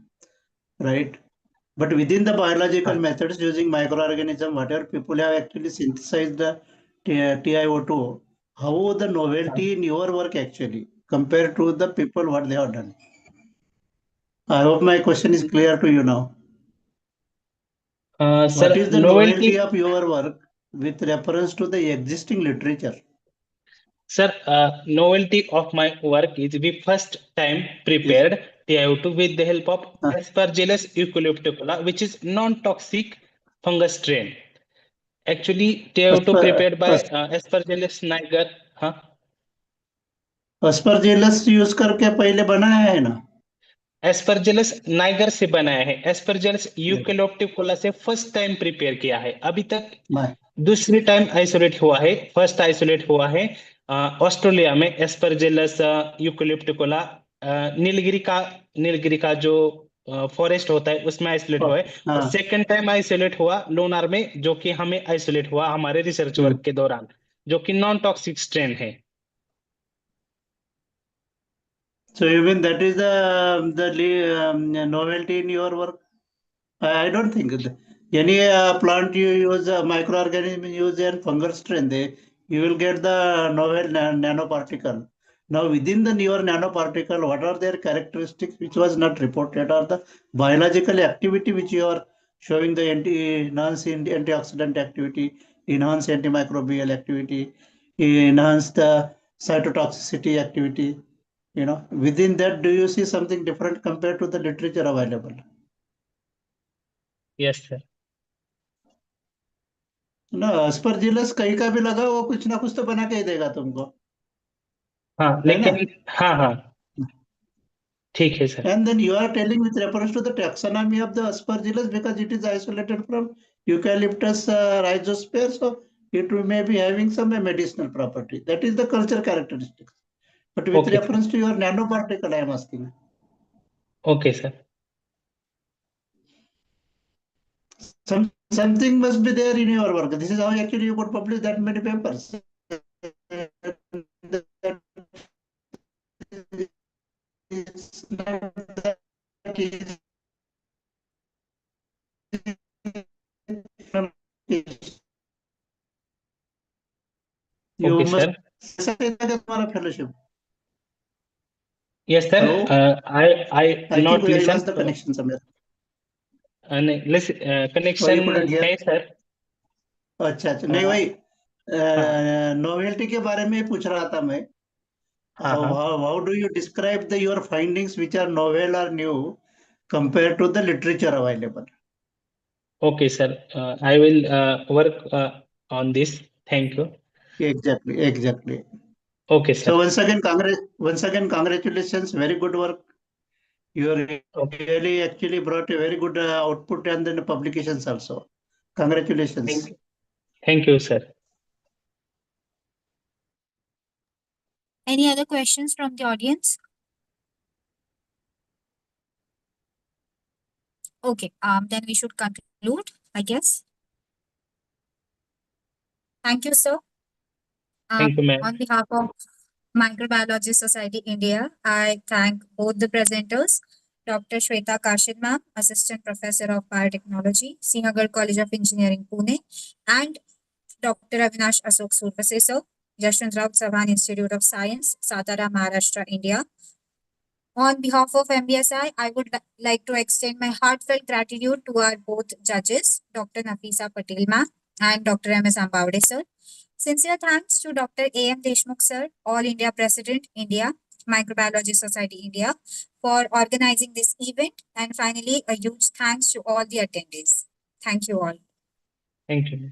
Speaker 5: right? But within the biological methods using microorganism, whatever people have actually synthesized the TiO2, how the novelty in your work actually compared to the people what they have done? I hope my question is clear to you now. What
Speaker 6: Sir,
Speaker 5: is the novelty
Speaker 6: novelty.
Speaker 5: of your work with reference to the existing literature?
Speaker 6: Sir, novelty of my work is we first time
Speaker 5: Yes.
Speaker 6: prepared TiO2 with the help of
Speaker 5: Uh,
Speaker 6: Aspergillus eucalypticola, which is non-toxic fungus strain. Actually, TiO2
Speaker 5: asper,
Speaker 6: prepared by
Speaker 5: as,
Speaker 6: Aspergillus niger. Huh?
Speaker 5: aspergillus use करके पहले बनाया है ना?
Speaker 6: Aspergillus Niger से बनाया है, Aspergillus यूकेलिप्टिकोला से first time prepare किया है, अभी तक
Speaker 5: My,
Speaker 6: दूसरी टाइम आइसोलेट हुआ है, फर्स्ट आइसोलेट हुआ है ऑस्ट्रेलिया में एस्परजिलस यूकेलिप्टिकोला नीलगिरी का जो फॉरेस्ट होता है उसमें आइसोलेट हुआ है, और
Speaker 5: हाँ.
Speaker 6: सेकंड टाइम आइसोलेट हुआ लोनार में, जो कि हमें आइसोलेट हुआ हमारे रिसर्च वर्क के दौरान, जो कि नॉन टॉक्सिक स्ट्रेन है.
Speaker 5: So you mean that is the novelty in your work? I don't think any plant you use microorganism use and fungal strain, you will get the novel nanoparticle. Now within the newer nanoparticle, what are their characteristics which was not reported, or the biological activity which you are showing the enhance antioxidant activity, enhance antimicrobial activity, enhance the cytotoxicity activity. Within that, do you see something different compared to the literature available?
Speaker 6: Yes sir.
Speaker 5: ना aspergillus कहीं का भी लगा वो कुछ ना कुछ तो बना के ही देगा तुमको,
Speaker 6: हाँ
Speaker 5: है ना?
Speaker 6: लेकिन हाँ हाँ ठीक है sir.
Speaker 5: And then you are telling with reference to the taxonomy of the aspergillus because it is isolated from eucalyptus rhizosphere, so it may be having some medicinal property. That is the culture characteristics. But with
Speaker 6: okay sir.
Speaker 5: reference to your nanoparticle, I am asking.
Speaker 6: Okay sir.
Speaker 5: Something must be there in your work. This is how actually you could publish that many papers. It's not that easy. You
Speaker 6: okay
Speaker 5: must
Speaker 6: sir.
Speaker 5: तुम्हारा fellowship
Speaker 6: Yes, sir.
Speaker 5: Hello?
Speaker 6: I
Speaker 5: I
Speaker 6: not
Speaker 5: think we
Speaker 6: listen.
Speaker 5: lost the connection somewhere.
Speaker 6: Listen,
Speaker 5: Oh,
Speaker 6: connection
Speaker 5: you couldn't hear?
Speaker 6: है sir.
Speaker 5: अच्छा अच्छा, नहीं
Speaker 6: हाँ
Speaker 5: वही novelty के बारे में पूछ रहा था मैं.
Speaker 6: हाँ.
Speaker 5: How do you describe your findings which are novel or new compared to the literature available?
Speaker 6: Okay, sir. I will work on this. Thank you.
Speaker 5: Exactly.
Speaker 6: Okay, sir.
Speaker 5: So once again, congratulations. Very good work. You
Speaker 6: Okay.
Speaker 5: really actually brought a very good output and then publications also.
Speaker 6: Thank
Speaker 5: Congratulations.
Speaker 6: you. Thank you, sir.
Speaker 1: Any other questions from the audience? Okay, then we should conclude, I guess. Thank you, sir.
Speaker 6: Thank you, ma'am.
Speaker 1: On behalf of Microbiology Society India, I thank both the presenters, Dr. Shweta Kashid ma'am, Assistant Professor of Biotechnology, Sinhagar College of Engineering, Pune, and Dr. Avinash Ashok Survase, sir, Yashwantrao Savan Institute of Science, Satara, Maharashtra, India. On behalf of MBSI, I would like to extend my heartfelt gratitude to our both judges, Dr. Nafisa Patel ma'am and Dr. M.S. Ambavde sir. Sincere thanks to Dr. A.M. Deshmukh sir, All India President, India, Microbiology Society India, for organizing this event. And finally, a huge thanks to all the attendees. Thank you all.
Speaker 6: Thank you.